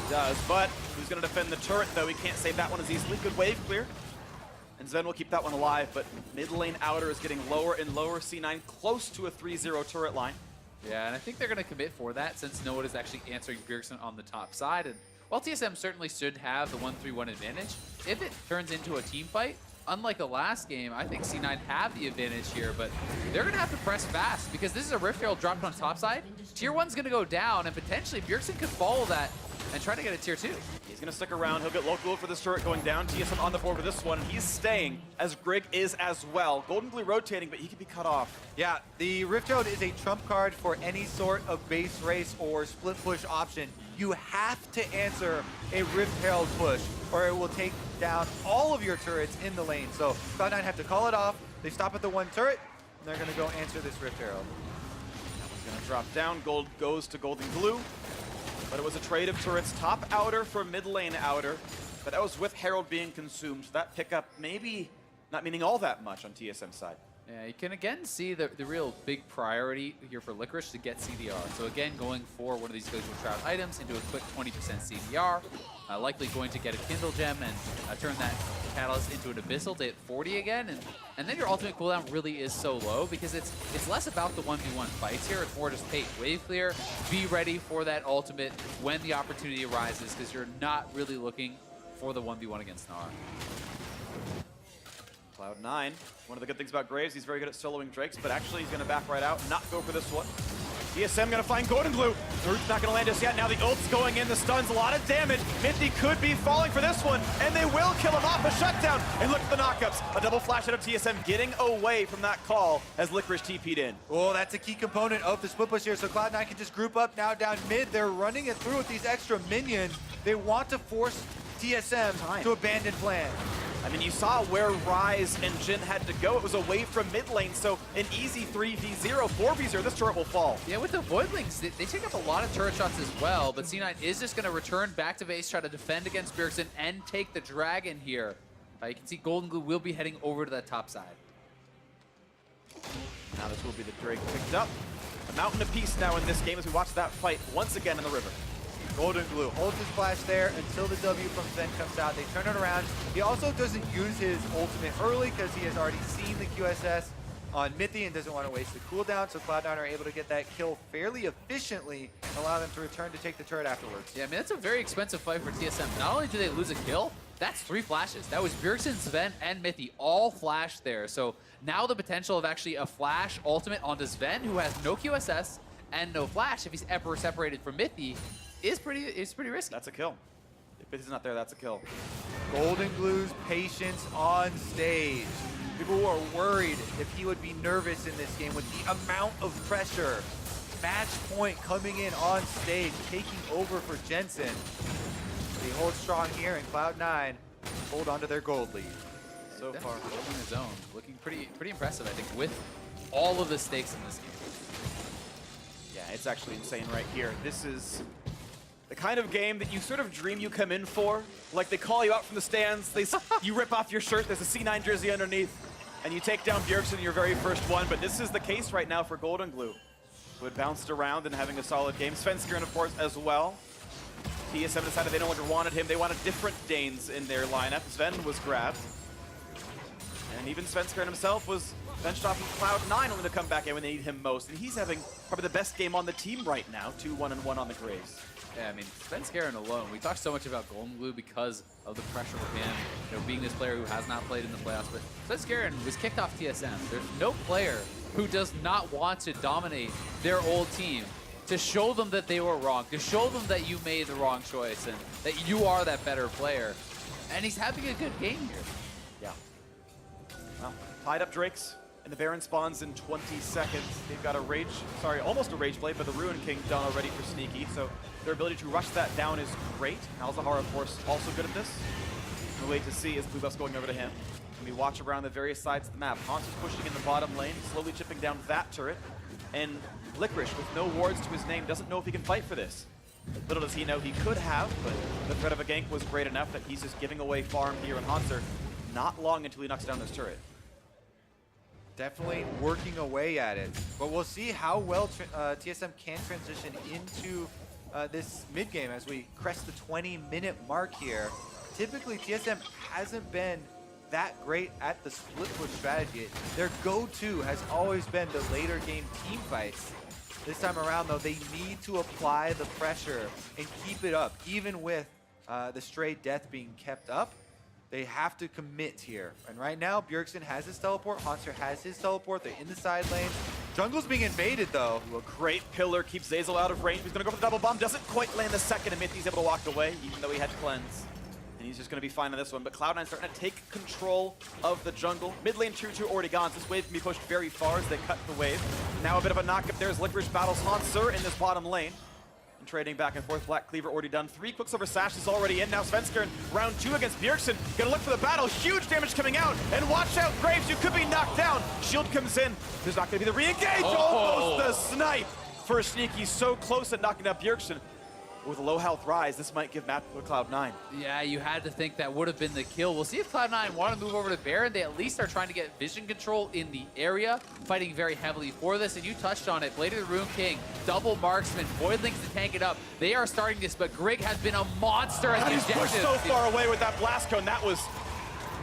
He does, but who's going to defend the turret, though? He can't save that one as easily. Good wave clear. And Sven will keep that one alive, but mid lane outer is getting lower and lower. C9 close to a 3-0 turret line. Yeah, and I think they're going to commit for that since no one is actually answering Bjergsen on the top side. And while TSM certainly should have the 1-3-1 advantage, if it turns into a team fight, unlike the last game, I think C9 have the advantage here, but they're going to have to press fast because this is a Rift Herald dropped on top side. Tier 1's going to go down, and potentially Bjergsen could follow that and try to get a tier 2. He's going to stick around. He'll get local for this turret going down. TSM on the board with this one. He's staying, as Grig is as well. Golden Glue rotating, but he can be cut off. Yeah, the Rift Herald is a trump card for any sort of base race or split push option. You have to answer a Rift Herald push, or it will take down all of your turrets in the lane. So Cloud9 have to call it off. They stop at the one turret, and they're going to go answer this Rift Herald. He's going to drop down. Gold goes to Golden Glue. But it was a trade of turrets, top outer for mid lane outer. But that was with Herald being consumed. So that pickup maybe not meaning all that much on TSM's side. Yeah, you can again see the real big priority here for Licorice to get CDR. So again, going for one of these Glacial Shroud items into a quick 20% CDR. Likely going to get a Kindle Gem and turn that Catalyst into an Abyssal to hit 40 again. And then your ultimate cooldown really is so low because it's less about the 1v1 fights here. It's more just, hey, wave clear, be ready for that ultimate when the opportunity arises because you're not really looking for the 1v1 against Gnar. Cloud9, one of the good things about Graves, he's very good at soloing Drakes, but actually he's going to back right out, not go for this one. TSM going to find Golden Glue. The root's not going to land just yet. Now the ult's going in, the stun's a lot of damage. Mithy could be falling for this one, and they will kill him off a shutdown. And look at the knockups. A double flash out of TSM getting away from that call as Licorice TP'd in. Oh, that's a key component of the split push here. So Cloud9 can just group up now down mid. They're running it through with these extra minions. They want to force TSM to abandon plan. I mean, you saw where Ryze and Jhin had to go. It was away from mid lane, so an easy 3v0, 4v0, this turret will fall. Yeah, with the Voidlings, they take up a lot of turret shots as well, but C9 is just going to return back to base, try to defend against Bjergsen, and take the Dragon here. You can see Golden Glue will be heading over to that top side. Now this will be the Drake picked up. A mountain of peace now in this game as we watch that fight once again in the river. Golden Glue holds his flash there until the W from Zen comes out. They turn it around. He also doesn't use his ultimate early because he has already seen the QSS on Mithy and doesn't want to waste the cooldown. So Cloud9 are able to get that kill fairly efficiently and allow them to return to take the turret afterwards. Yeah, I mean, that's a very expensive fight for TSM. Not only do they lose a kill, that's 3 flashes. That was Bjergsen, Sven, and Mithy all flashed there. So now the potential of actually a flash ultimate onto Sven, who has no QSS and no flash if he's ever separated from Mithy, is pretty risky. That's a kill. If Mithy's not there, that's a kill. Golden Glue's patience on stage. People were worried if he would be nervous in this game with the amount of pressure. Match point coming in on stage, taking over for Jensen. But he holds strong here, and Cloud9 hold on to their gold lead. So far, holding his own, looking pretty impressive, I think, with all of the stakes in this game. Yeah, it's actually insane right here. This is the kind of game that you sort of dream you come in for. Like they call you out from the stands, you rip off your shirt, there's a C9 jersey underneath, and you take down Bjergsen, your very first one. But this is the case right now for Golden Glue, who had bounced around and having a solid game. Svenskeren, of course, as well. TSM decided they no longer wanted him. They wanted different Danes in their lineup. Sven was grabbed. And even Svenskeren himself was benched off of Cloud9 only to come back in when they need him most. And he's having probably the best game on the team right now, 2-1-1 on the Graves. Yeah, I mean, Svenskeren alone, we talked so much about Golden Glue because of the pressure with him, being this player who has not played in the playoffs, but Svenskeren was kicked off TSM. There's no player who does not want to dominate their old team, to show them that they were wrong, to show them that you made the wrong choice and that you are that better player. And he's having a good game here. Yeah. Well, tied up Drakes. And the Baron spawns in 20 seconds. They've got almost a Rage Blade, but the Ruin King done already for Sneaky, so their ability to rush that down is great. Malzahar, of course, also good at this. The way to see is Blue Buff's going over to him. And we watch around the various sides of the map. Hans is pushing in the bottom lane, slowly chipping down that turret. And Licorice, with no wards to his name, doesn't know if he can fight for this. Little does he know he could have, but the threat of a gank was great enough that he's just giving away farm here in Hanser. Not long until he knocks down this turret. Definitely working away at it. But we'll see how well TSM can transition into this mid-game as we crest the 20-minute mark here. Typically, TSM hasn't been that great at the split push strategy. Their go-to has always been the later game team fights. This time around, though, they need to apply the pressure and keep it up, even with the stray death being kept up. They have to commit here. And right now, Bjergsen has his teleport. Haunter has his teleport. They're in the side lanes. Jungle's being invaded, though. A great pillar keeps Zeyzal out of range. He's going to go for the double bomb. Doesn't quite land the second, and Mithy's able to walk away, even though he had cleanse. And he's just going to be fine on this one. But Cloud9 starting to take control of the jungle. Mid lane 2-2 already gone. So this wave can be pushed very far as they cut the wave. Now a bit of a knock up there as Licorice battles Hansur in this bottom lane. And trading back and forth. Black Cleaver already done. 3 Quicksilver Sash is already in. Now Svenskeren, round 2 against Bjergsen. Gonna look for the battle. Huge damage coming out. And watch out, Graves, you could be knocked down. Shield comes in. There's not gonna be the re-engage. Almost the snipe for Sneaky. So close at knocking out Bjergsen. With a low health Rise, this might give map to Cloud9. Yeah, you had to think that would have been the kill. We'll see if Cloud9 want to move over to Baron. They at least are trying to get vision control in the area, fighting very heavily for this. And you touched on it. Blade of the Rune King, double marksman, Voidlings to tank it up. They are starting this, but Grig has been a monster at the He's objective. pushed so far away with that blast cone. That was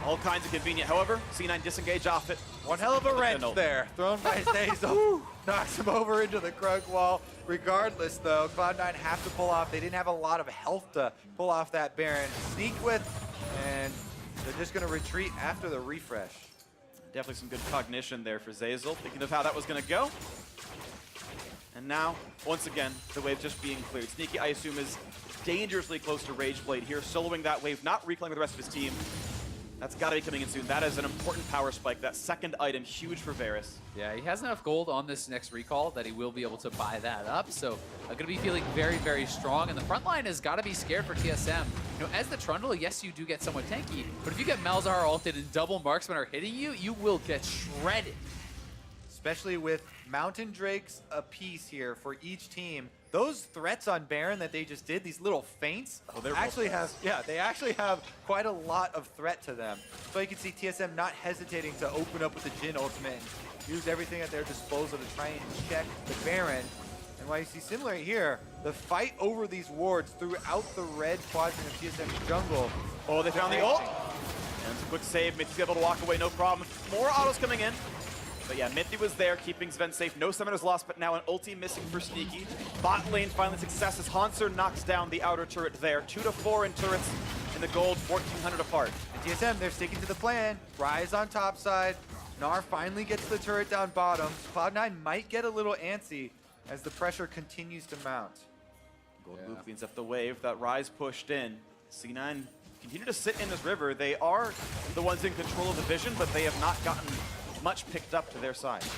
all kinds of convenient. However, C9 disengage off it. One hell of a wrench there, thrown by Zeyzal. Knocks him over into the Krug wall. Regardless, though, Cloud9 have to pull off. They didn't have a lot of health to pull off that Baron. Sneak with, and they're just going to retreat after the refresh. Definitely some good cognition there for Zeyzal, thinking of how that was going to go. And now, once again, the wave just being cleared. Sneaky, I assume, is dangerously close to Rageblade here, soloing that wave, not reclaiming with the rest of his team. That's got to be coming in soon. That is an important power spike. That second item, huge for Varus. Yeah, he has enough gold on this next recall that he will be able to buy that up. So going to be feeling very, very strong. And the front line has got to be scared for TSM. You know, as the Trundle, yes, you do get somewhat tanky. But if you get Malzahar ulted and double marksmen are hitting you, you will get shredded. Especially with Mountain Drakes apiece here for each team. Those threats on Baron that they just did, these little feints, they actually have quite a lot of threat to them. So you can see TSM not hesitating to open up with the Jhin ultimate and use everything at their disposal to try and check the Baron. And while you see similar here, the fight over these wards throughout the red quadrant of TSM's jungle. Oh, they found the ult. And it's a quick save. Mithy's able to walk away, no problem. More autos coming in. But yeah, Mithy was there, keeping Sven safe. No summoners lost, but now an ulti missing for Sneaky. Bot lane finally success as Hansur knocks down the outer turret there. 2-4 in turrets in the gold, 1,400 apart. And TSM, they're sticking to the plan. Rise on top side. Gnar finally gets the turret down bottom. Cloud9 might get a little antsy as the pressure continues to mount. Gold Blue cleans up the wave. That Rise pushed in. C9 continue to sit in this river. They are the ones in control of the vision, but they have not gotten much picked up to their side. It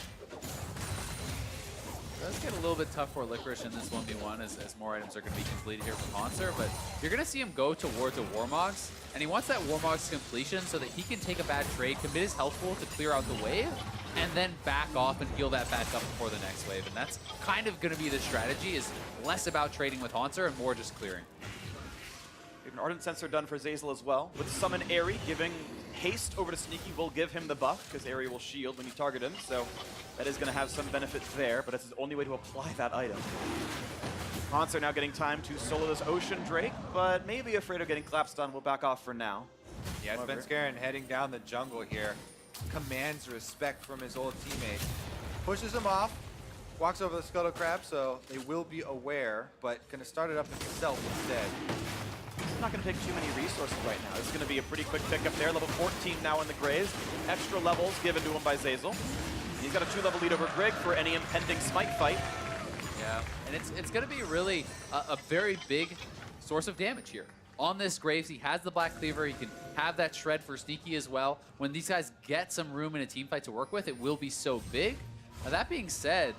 does get a little bit tough for Licorice in this 1v1 as more items are going to be completed here from Hansur, but you're going to see him go towards a Warmogs, and he wants that Warmogs completion so that he can take a bad trade, commit his health pool to clear out the wave, and then back off and heal that back up before the next wave. And that's kind of going to be the strategy, is less about trading with Hansur and more just clearing. We have an Ardent Sensor done for Zeyzal as well. With Summon Airy, giving haste over to Sneaky will give him the buff, because Airy will shield when you target him, so that is going to have some benefits there, but it's his only way to apply that item. Hansur now getting time to solo this Ocean Drake, but maybe afraid of getting Clapstun. Will back off for now. Yeah, Svenskeren heading down the jungle here. Commands respect from his old teammate. Pushes him off, walks over the Scuttle Crab, so they will be aware, but going to start it up himself instead. It's not going to take too many resources right now. It's going to be a pretty quick pickup there. Level 14 now in the Graves. Extra levels given to him by Zeyzal. And he's got a 2-level lead over Grig for any impending smite fight. Yeah, and it's going to be really a very big source of damage here. On this Graves, he has the Black Cleaver. He can have that shred for Sneaky as well. When these guys get some room in a team fight to work with, it will be so big. Now, that being said,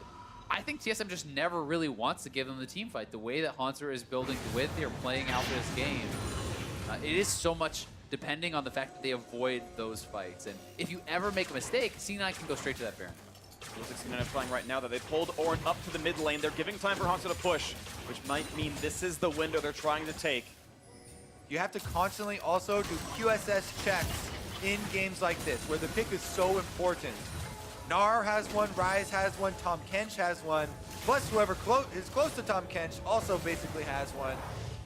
I think TSM just never really wants to give them the team fight. The way that Hansur is building the width they're playing out this game, it is so much depending on the fact that they avoid those fights. And if you ever make a mistake, C9 can go straight to that Baron. Looks like C9 is playing right now that they pulled Ornn up to the mid lane. They're giving time for Hansur to push, which might mean this is the window they're trying to take. You have to constantly also do QSS checks in games like this, where the pick is so important. Gnar has one, Rise has one, Tahm Kench has one, plus whoever is close to Tahm Kench also basically has one.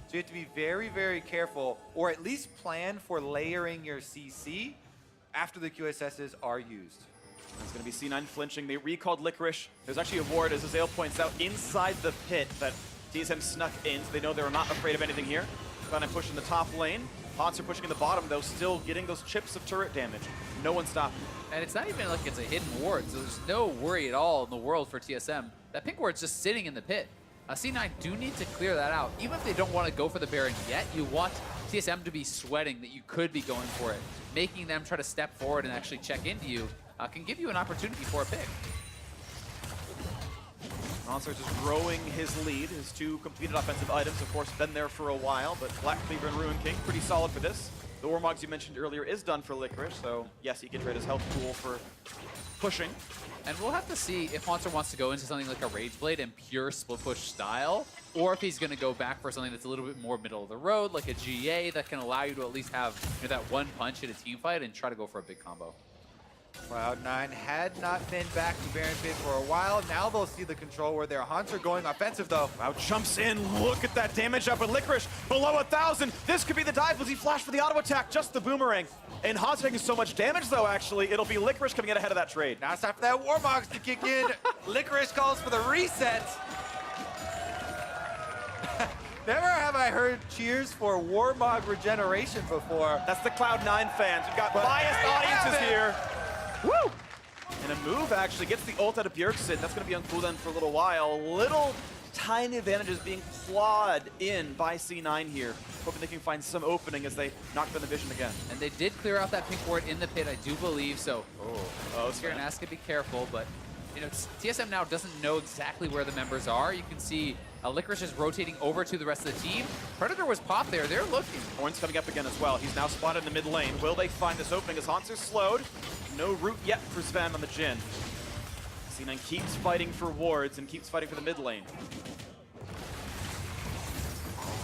So you have to be very, very careful, or at least plan for layering your CC after the QSSs are used. It's going to be C9 flinching. They recalled Licorice. There's actually a ward, as Azael points out, inside the pit that TSM snuck in, so they know they're not afraid of anything here. Cloud9 pushing the top lane. Haunter pushing in the bottom, though, still getting those chips of turret damage. No one stopping. And it's not even like it's a hidden ward, so there's no worry at all in the world for TSM. That pink ward's just sitting in the pit. C9 do need to clear that out. Even if they don't want to go for the Baron yet, you want TSM to be sweating that you could be going for it. Making them try to step forward and actually check into you can give you an opportunity for a pick. Monster just growing his lead. His 2 completed offensive items, of course, been there for a while, but Black Cleaver and Ruin King, pretty solid for this. The Warmogs you mentioned earlier is done for Licorice, so yes, he can trade his health pool for pushing. And we'll have to see if Haunter wants to go into something like a Rage Blade and pure split push style, or if he's going to go back for something that's a little bit more middle of the road, like a GA that can allow you to at least have that one punch in a team fight and try to go for a big combo. Cloud9 had not been back to Baron Pit for a while. Now they'll see the control where their Haunter going offensive, though. Cloud jumps in. Look at that damage up with Licorice below 1,000. This could be the dive. Was he flashed for the auto attack? Just the boomerang. And Haunter taking so much damage, though, actually. It'll be Licorice coming in ahead of that trade. Now it's time for that Warmogs to kick in. Licorice calls for the reset. Never have I heard cheers for Warmog regeneration before. That's the Cloud9 fans. We've got biased audiences here. Woo! And a move actually gets the ult out of Bjergsen. That's going to be on cooldown for a little while. Little tiny advantages being clawed in by C9 here. Hoping they can find some opening as they knock down the vision again. And they did clear out that pink ward in the pit, I do believe, so Scared and Ask to be careful, but TSM now doesn't know exactly where the members are. You can see Licorice is rotating over to the rest of the team. Predator was popped there. They're looking. Horn's coming up again as well. He's now spotted in the mid lane. Will they find this opening as Haunter's slowed? No route yet for Sven on the Jhin. C9 keeps fighting for wards and keeps fighting for the mid lane.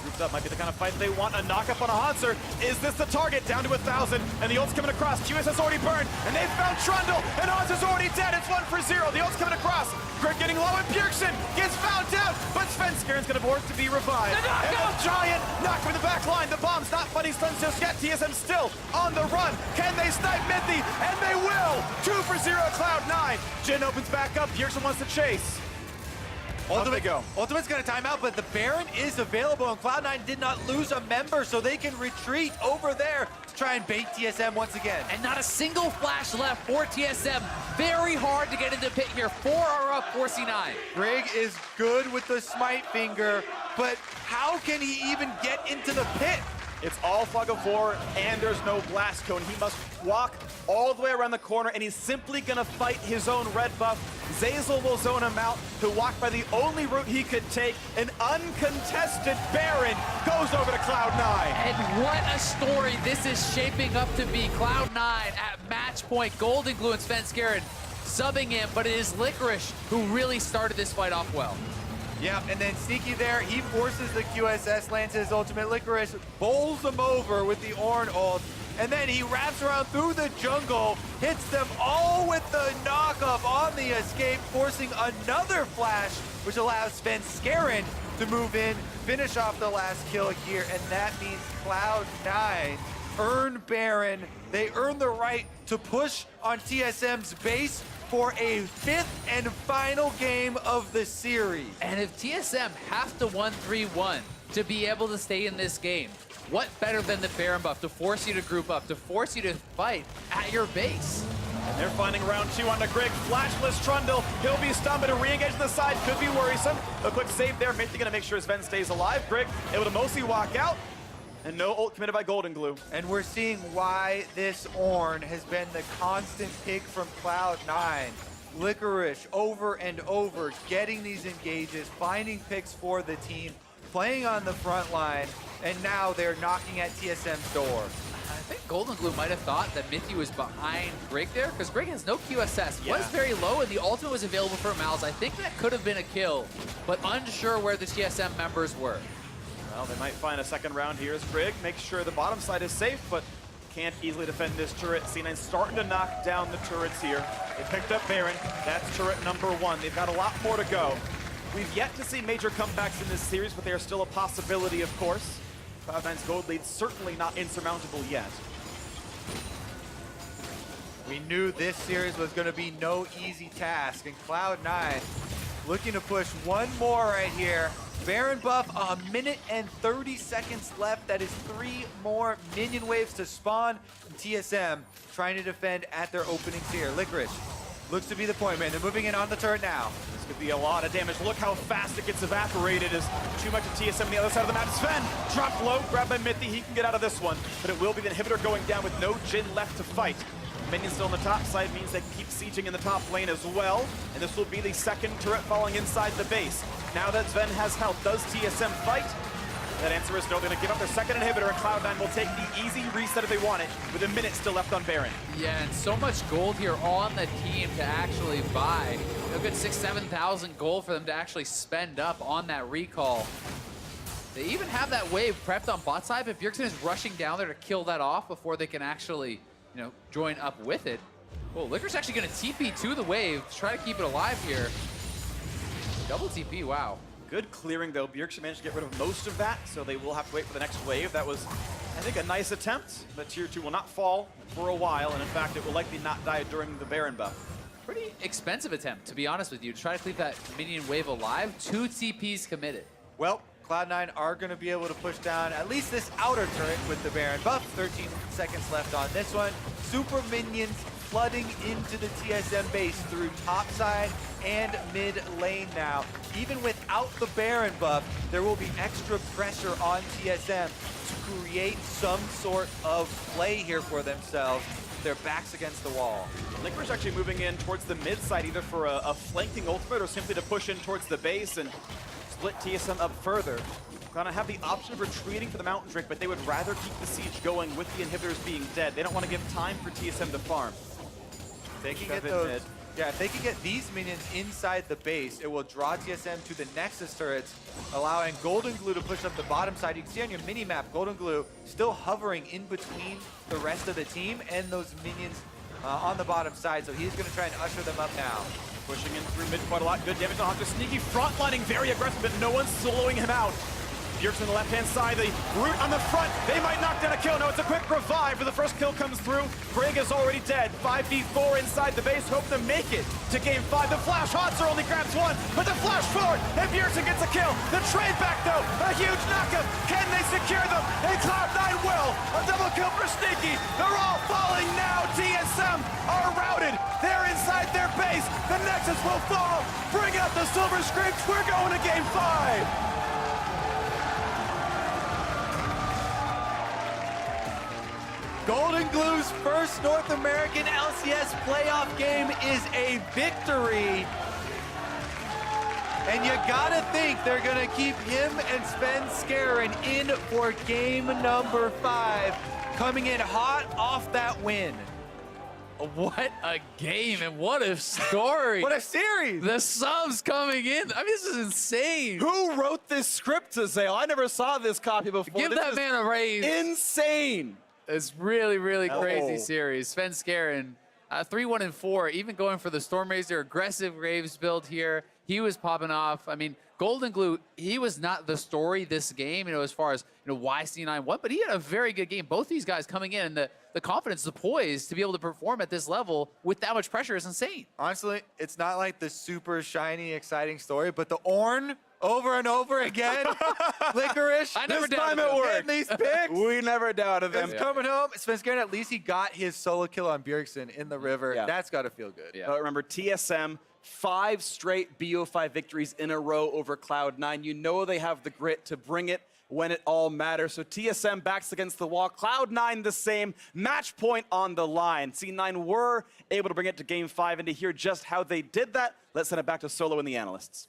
Grouped up might be the kind of fight they want. A knock up on a Haunter. Is this the target? Down to 1,000. And the ult's coming across. QS has already burned. And they've found Trundle. And Haunter's already dead. It's 1-0. The ult's coming across. Greg getting low, and Bjergsen gets found out. But Sven Skaren's going to work to be revived. And the Giant knocked him in the back line. The bomb's not fighting stuns just yet. TSM still on the run. Can they snipe Mithy? And they will. 2-0 Cloud9. Jhin opens back up. Bjergsen wants to chase. Ultimate's going to time out, but the Baron is available, and Cloud9 did not lose a member, so they can retreat over there to try and bait TSM once again. And not a single flash left for TSM. Very hard to get into pit here. 4 are up for C9. Greg is good with the smite finger, but how can he even get into the pit? It's all fog of war, and there's no blast cone. He must walk all the way around the corner, and he's simply going to fight his own red buff. Zeyzal will zone him out to walk by the only route he could take. An uncontested Baron goes over to Cloud9. And what a story this is shaping up to be. Cloud9 at match point. Golden Glue and Sven Skaren subbing him, but it is Licorice who really started this fight off well. Yeah, and then Sneaky there, he forces the QSS, lands his ultimate. Licorice bowls him over with the Ornn ult, and then he wraps around through the jungle, hits them all with the knock-up on the escape, forcing another flash, which allows Sven Skaren to move in, finish off the last kill here, and that means Cloud9 earn Baron. They earn the right to push on TSM's base for a 5th and final game of the series. And if TSM have to 1-3-1 to be able to stay in this game, what better than the Baron buff to force you to group up, to force you to fight at your base? And they're finding round 2 onto Greg. Flashless Trundle. He'll be stunned, but a re-engage to the side could be worrisome. A quick save there. Mithy going to make sure Sven stays alive. Greg able to mostly walk out. And no ult committed by Golden Glue. And we're seeing why this Ornn has been the constant pick from Cloud9. Licorice over and over, getting these engages, finding picks for the team, playing on the front line, and now they're knocking at TSM's door. I think Golden Glue might have thought that Mithy was behind Greg there, because Greg has no QSS, was very low, and the ultimate was available for Malz. I think that could have been a kill, but unsure where the TSM members were. Well, they might find a second round here as Greg makes sure the bottom side is safe, but can't easily defend this turret. C9 starting to knock down the turrets here. They picked up Baron. That's turret number 1. They've got a lot more to go. We've yet to see major comebacks in this series, but they are still a possibility, of course. Cloud9's gold lead certainly not insurmountable yet. We knew this series was going to be no easy task, and Cloud9 looking to push one more right here Baron buff, 1 minute and 30 seconds left. That is 3 more minion waves to spawn. And TSM trying to defend at their openings here. Licorice looks to be the point man. They're moving in on the turret now. This could be a lot of damage. Look how fast it gets evaporated as too much of TSM on the other side of the map. Sven dropped low, grabbed by Mithy. He can get out of this one, but it will be the inhibitor going down with no Jhin left to fight. Minions still on the top side means they can keep sieging in the top lane as well, and this will be the second turret falling inside the base. Now that Sven has health, does TSM fight? That answer is no. They're going to give up their second inhibitor, and Cloud9 will take the easy reset if they want it, with a minute still left on Baron. Yeah, and so much gold here on the team to actually buy. A good 6,000, 7,000 gold for them to actually spend up on that recall. They even have that wave prepped on bot side, but Bjergsen is rushing down there to kill that off before they can actually, join up with it. Well, Licorice actually going to TP to the wave to try to keep it alive here. Double TP, wow. Good clearing, though. Bjergsen managed to get rid of most of that, so they will have to wait for the next wave. That was, I think, a nice attempt, but Tier 2 will not fall for a while, and in fact, it will likely not die during the Baron buff. Pretty expensive attempt, to be honest with you, to try to keep that minion wave alive. 2 TPs committed. Well, Cloud9 are going to be able to push down at least this outer turret with the Baron buff. 13 seconds left on this one. Super minions flooding into the TSM base through topside and mid lane now. Even without the Baron buff, there will be extra pressure on TSM to create some sort of play here for themselves. Their backs against the wall. Licorice actually moving in towards the mid side, either for a flanking ultimate or simply to push in towards the base and split TSM up further. Gonna have the option of retreating for the Mountain Drake, but they would rather keep the siege going with the inhibitors being dead. They don't want to give time for TSM to farm. They can get those. Yeah, if they can get these minions inside the base, it will draw TSM to the Nexus turrets, allowing Golden Glue to push up the bottom side. You can see on your mini-map, Golden Glue still hovering in between the rest of the team and those minions on the bottom side, so he's going to try and usher them up now. Pushing in through mid quite a lot. Good damage on Hunter. Sneaky frontlining, very aggressive, but no one's slowing him out. Bjergsen on the left-hand side, the Root on the front. They might knock down a kill. No, it's a quick revive, but the first kill comes through. Frigg is already dead. 5v4 inside the base. Hope to make it to game 5. The Flash Hotzer only grabs one, but the flash forward, and Bjergsen gets a kill. The trade back, though. A huge knockup. Can they secure them? And Cloud9 will. A double kill for Sneaky. They're all falling now. TSM are routed. They're inside their base. The Nexus will fall. Bring out the Silver Screams. We're going to game 5. Golden Glue's first North American LCS playoff game is a victory. And you gotta think they're gonna keep him and Sven Skaren in for game number 5, coming in hot off that win. What a game and what a story. What a series. The subs coming in. I mean, this is insane. Who wrote this script, Azael? I never saw this copy before. Give that man a raise. Insane. It's really, really crazy series. Sven Skaren, 3-1-4, even going for the Stormraiser, aggressive Graves build here. He was popping off. I mean, Golden Glue, he was not the story this game, as far as why C9 won, but he had a very good game. Both these guys coming in, and the confidence, the poise to be able to perform at this level with that much pressure is insane. Honestly, it's not like the super shiny, exciting story, but the Ornn over and over again. Licorice. I never this time doubted it him. worked. These picks. We never doubted them. He's coming home. Sven Skaren, at least he got his solo kill on Bjergsen in the river. Yeah. That's got to feel good. Yeah. But remember, TSM, 5 straight BO5 victories in a row over Cloud9. You know they have the grit to bring it when it all matters. So TSM backs against the wall. Cloud9 the same. Match point on the line. C9 were able to bring it to game 5, and to hear just how they did that, let's send it back to Solo and the analysts.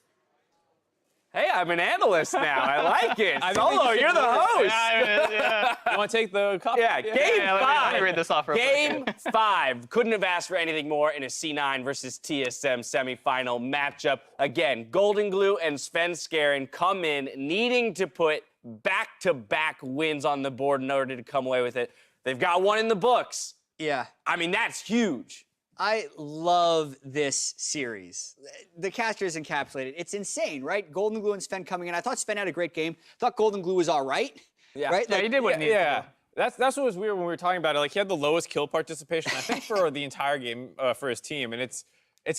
Hey, I'm an analyst now. I like it. I think Solo, we should you're the do this. host. Yeah. You want to take the cup? Yeah, game Let 5. me read this off real quick. Game 5. Couldn't have asked for anything more in a C9 versus TSM semifinal matchup. Again, Golden Glue and Sven Skaren come in needing to put back-to-back wins on the board in order to come away with it. They've got one in the books. Yeah. I mean, that's huge. I love this series. The caster is encapsulated. It's insane, right? Golden Glue and Sven coming in. I thought Sven had a great game. Thought Golden Glue was all right. Yeah. Right? Yeah, he did what he needed to do. That's what was weird when we were talking about it. Like, he had the lowest kill participation, I think, for the entire game for his team. And it's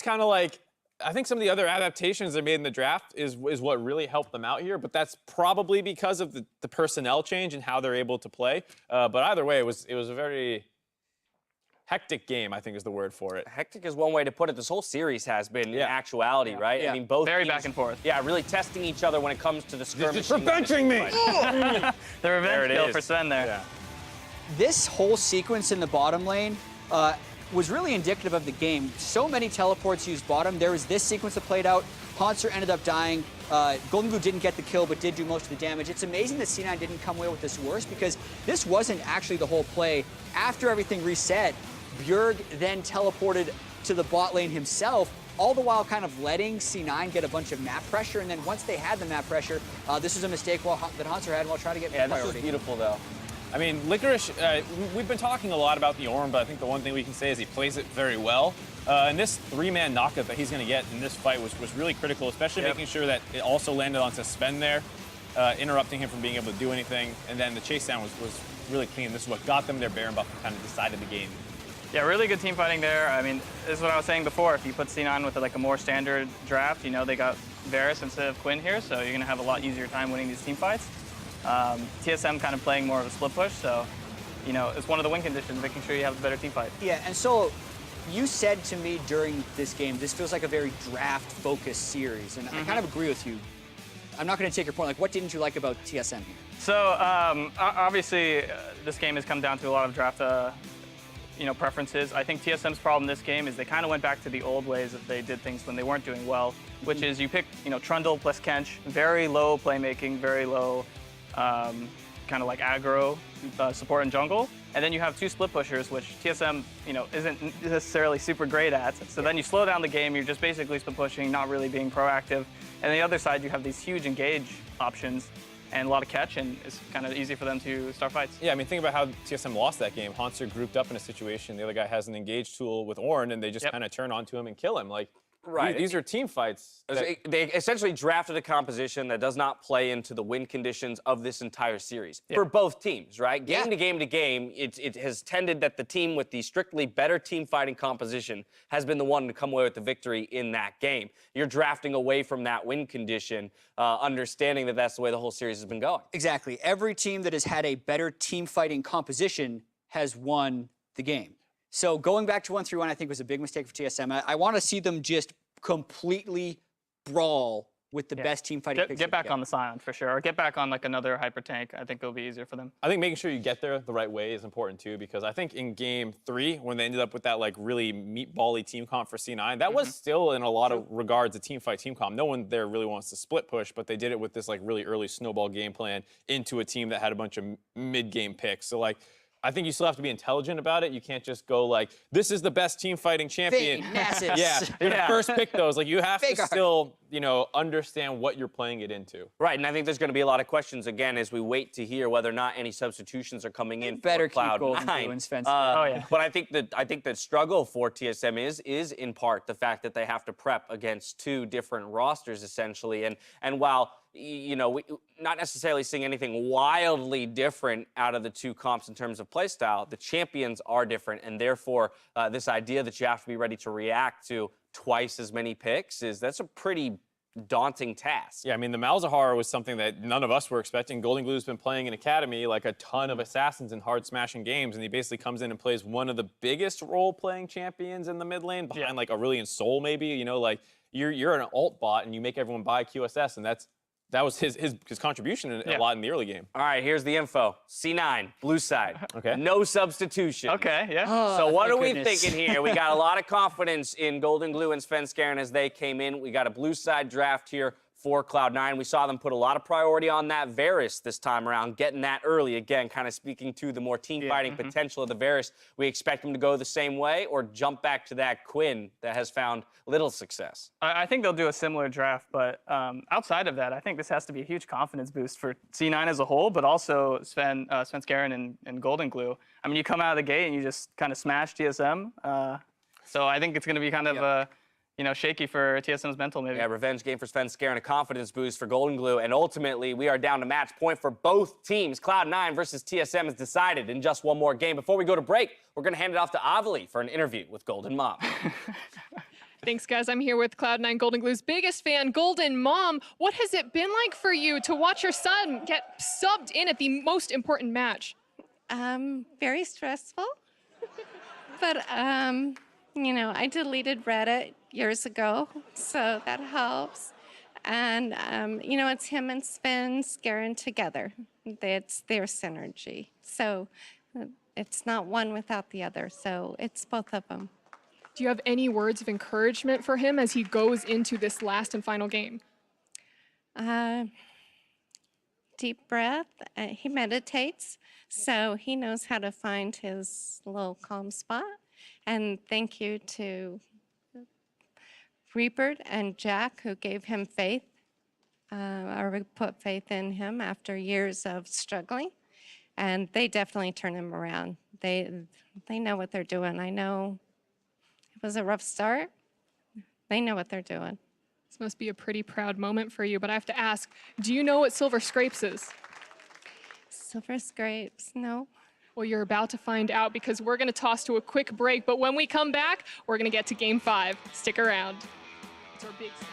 kind of like, I think some of the other adaptations they made in the draft is what really helped them out here, but that's probably because of the personnel change and how they're able to play. But either way, it was a very hectic game, I think is the word for it. Hectic is one way to put it. This whole series has been in actuality, right? Yeah. I mean, both very teams, back and forth. Yeah, really testing each other when it comes to the skirmish. For benching me! The revenge kill for Sven there. Yeah. This whole sequence in the bottom lane was really indicative of the game. So many teleports used bottom. There was this sequence that played out. Hanser ended up dying. Golden Glue didn't get the kill, but did do most of the damage. It's amazing that C9 didn't come away with this worse, because this wasn't actually the whole play. After everything reset, Bjerg then teleported to the bot lane himself, all the while kind of letting C9 get a bunch of map pressure. And then once they had the map pressure, this was a mistake that Hanser had while trying to get priority. This was beautiful, though. I mean, Licorice, we've been talking a lot about the Ornn, but I think the one thing we can say is he plays it very well. And this 3-man knockup that he's going to get in this fight was really critical, especially making sure that it also landed onto Sven there, interrupting him from being able to do anything. And then the chase down was really clean. This is what got them their Baron buff and kind of decided the game. Yeah, really good team fighting there. I mean, this is what I was saying before. If you put C9 with like a more standard draft, you know, they got Varus instead of Quinn here, so you're going to have a lot easier time winning these team fights. TSM kind of playing more of a split push, so, you know, it's one of the win conditions, making sure you have a better team fight. Yeah, and so you said to me during this game, this feels like a very draft-focused series, and I kind of agree with you. I'm not going to take your point. Like, what didn't you like about TSM here? So, obviously, this game has come down to a lot of draft, you know, preferences. I think TSM's problem this game is they kind of went back to the old ways that they did things when they weren't doing well, which is you pick, you know, Trundle plus Kench, very low playmaking, very low kind of like aggro support and jungle. And then you have two split pushers, which TSM, you know, isn't necessarily super great at. So then you slow down the game, you're just basically split pushing, not really being proactive. And on the other side, you have these huge engage options and a lot of catch, and it's kind of easy for them to start fights. Yeah, I mean, think about how TSM lost that game. Hanser grouped up in a situation, the other guy has an engage tool with Ornn, and they just kind of turn onto him and kill him. Like, Right. These are team fights. They essentially drafted a composition that does not play into the win conditions of this entire series for both teams, right? Game to game to game, it has tended that the team with the strictly better team fighting composition has been the one to come away with the victory in that game. You're drafting away from that win condition, understanding that that's the way the whole series has been going. Exactly. Every team that has had a better team fighting composition has won the game. So going back to 1-3-1, I think was a big mistake for TSM. I want to see them just completely brawl with the best team fighting picks. Get back on the Scion for sure, or get back on like another hyper tank. I think it'll be easier for them. I think making sure you get there the right way is important too, because I think in game 3, when they ended up with that like really meatball-y team comp for C9, that was still in a lot of regards a team fight team comp. No one there really wants to split push, but they did it with this like really early snowball game plan into a team that had a bunch of mid-game picks. So like, I think you still have to be intelligent about it. You can't just go like, this is the best team fighting champion. Nasus. You're the first pick those. Like you have to still, you know, understand what you're playing it into. Right, and I think there's going to be a lot of questions again as we wait to hear whether or not any substitutions are coming in for Cloud9. But I think the struggle for TSM is in part the fact that they have to prep against 2 different rosters essentially, and while you know, not necessarily seeing anything wildly different out of the 2 comps in terms of playstyle, the champions are different, and therefore this idea that you have to be ready to react to twice as many picks that's a pretty daunting task. Yeah, I mean, the Malzahar was something that none of us were expecting. Golden Glue's been playing in Academy like a ton of assassins in hard smashing games, and he basically comes in and plays one of the biggest role-playing champions in the mid lane behind like Aurelion Sol maybe, you know, like you're an alt bot and you make everyone buy QSS, and that was his contribution a lot in the early game. All right, here's the info. C9, blue side. Okay. No substitution. Okay, yeah. So what are we thinking here? We got a lot of confidence in Golden Glue and Sven Skaren as they came in. We got a blue side draft here for Cloud9. We saw them put a lot of priority on that Varus this time around, getting that early. Again, kind of speaking to the more team-fighting potential of the Varus. We expect them to go the same way or jump back to that Quinn that has found little success. I think they'll do a similar draft, but outside of that, I think this has to be a huge confidence boost for C9 as a whole, but also Sven Skaren and Golden Glue. I mean, you come out of the gate and you just kind of smash TSM. So I think it's going to be kind of you know, shaky for TSM's mental, maybe. Yeah, revenge game for Sven Skaren, a confidence boost for Golden Glue, and ultimately, we are down to match point for both teams. Cloud9 versus TSM is decided in just one more game. Before we go to break, we're going to hand it off to Avali for an interview with Golden Mom. Thanks, guys. I'm here with Cloud9 Golden Glue's biggest fan, Golden Mom. What has it been like for you to watch your son get subbed in at the most important match? Very stressful. But, you know, I deleted Reddit years ago, so that helps. And, you know, it's him and Sven Skaren together. It's their synergy. So it's not one without the other. So it's both of them. Do you have any words of encouragement for him as he goes into this last and final game? Deep breath. He meditates, so he knows how to find his little calm spot. And thank you to Reapert and Jack, who gave him faith, or put faith in him after years of struggling. And they definitely turn him around. They know what they're doing. I know it was a rough start. They know what they're doing. This must be a pretty proud moment for you, but I have to ask, do you know what Silver Scrapes is? Silver Scrapes, no. Well, you're about to find out because we're going to toss to a quick break, but when we come back, we're going to get to Game 5. Stick around. It's our big start.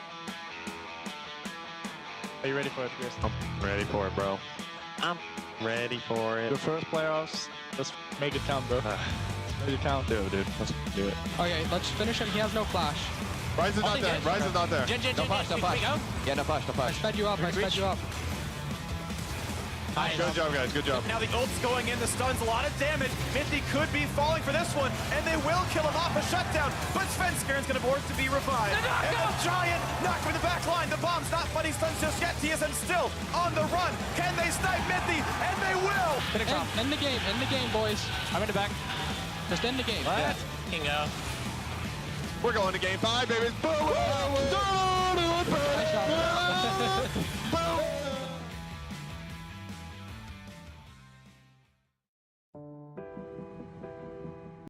Are you ready for it, Chris? I'm ready for it, bro. I'm ready for it. The first playoffs, let's make it count, bro. Make it count. Do it, dude. Let's do it. Okay, let's finish him. He has no flash. Rise is not there. Rise is not there. Don't push, don't push. Yeah, no push, no push. I sped you up, I sped you up. Good job, guys. Good job. Now the ult's going in, the stun's a lot of damage. Minty could be falling for this one, and they will kill him off a shutdown, but Sven Skaren's gonna board to be revived. And the Giant knocked from the back line. The bomb's not fighting stuns just yet. TSM still on the run. Can they snipe Minty? And they will! End the game, boys. I'm in the back. Just end the game. Let's go. We're going to game 5, baby. Boom!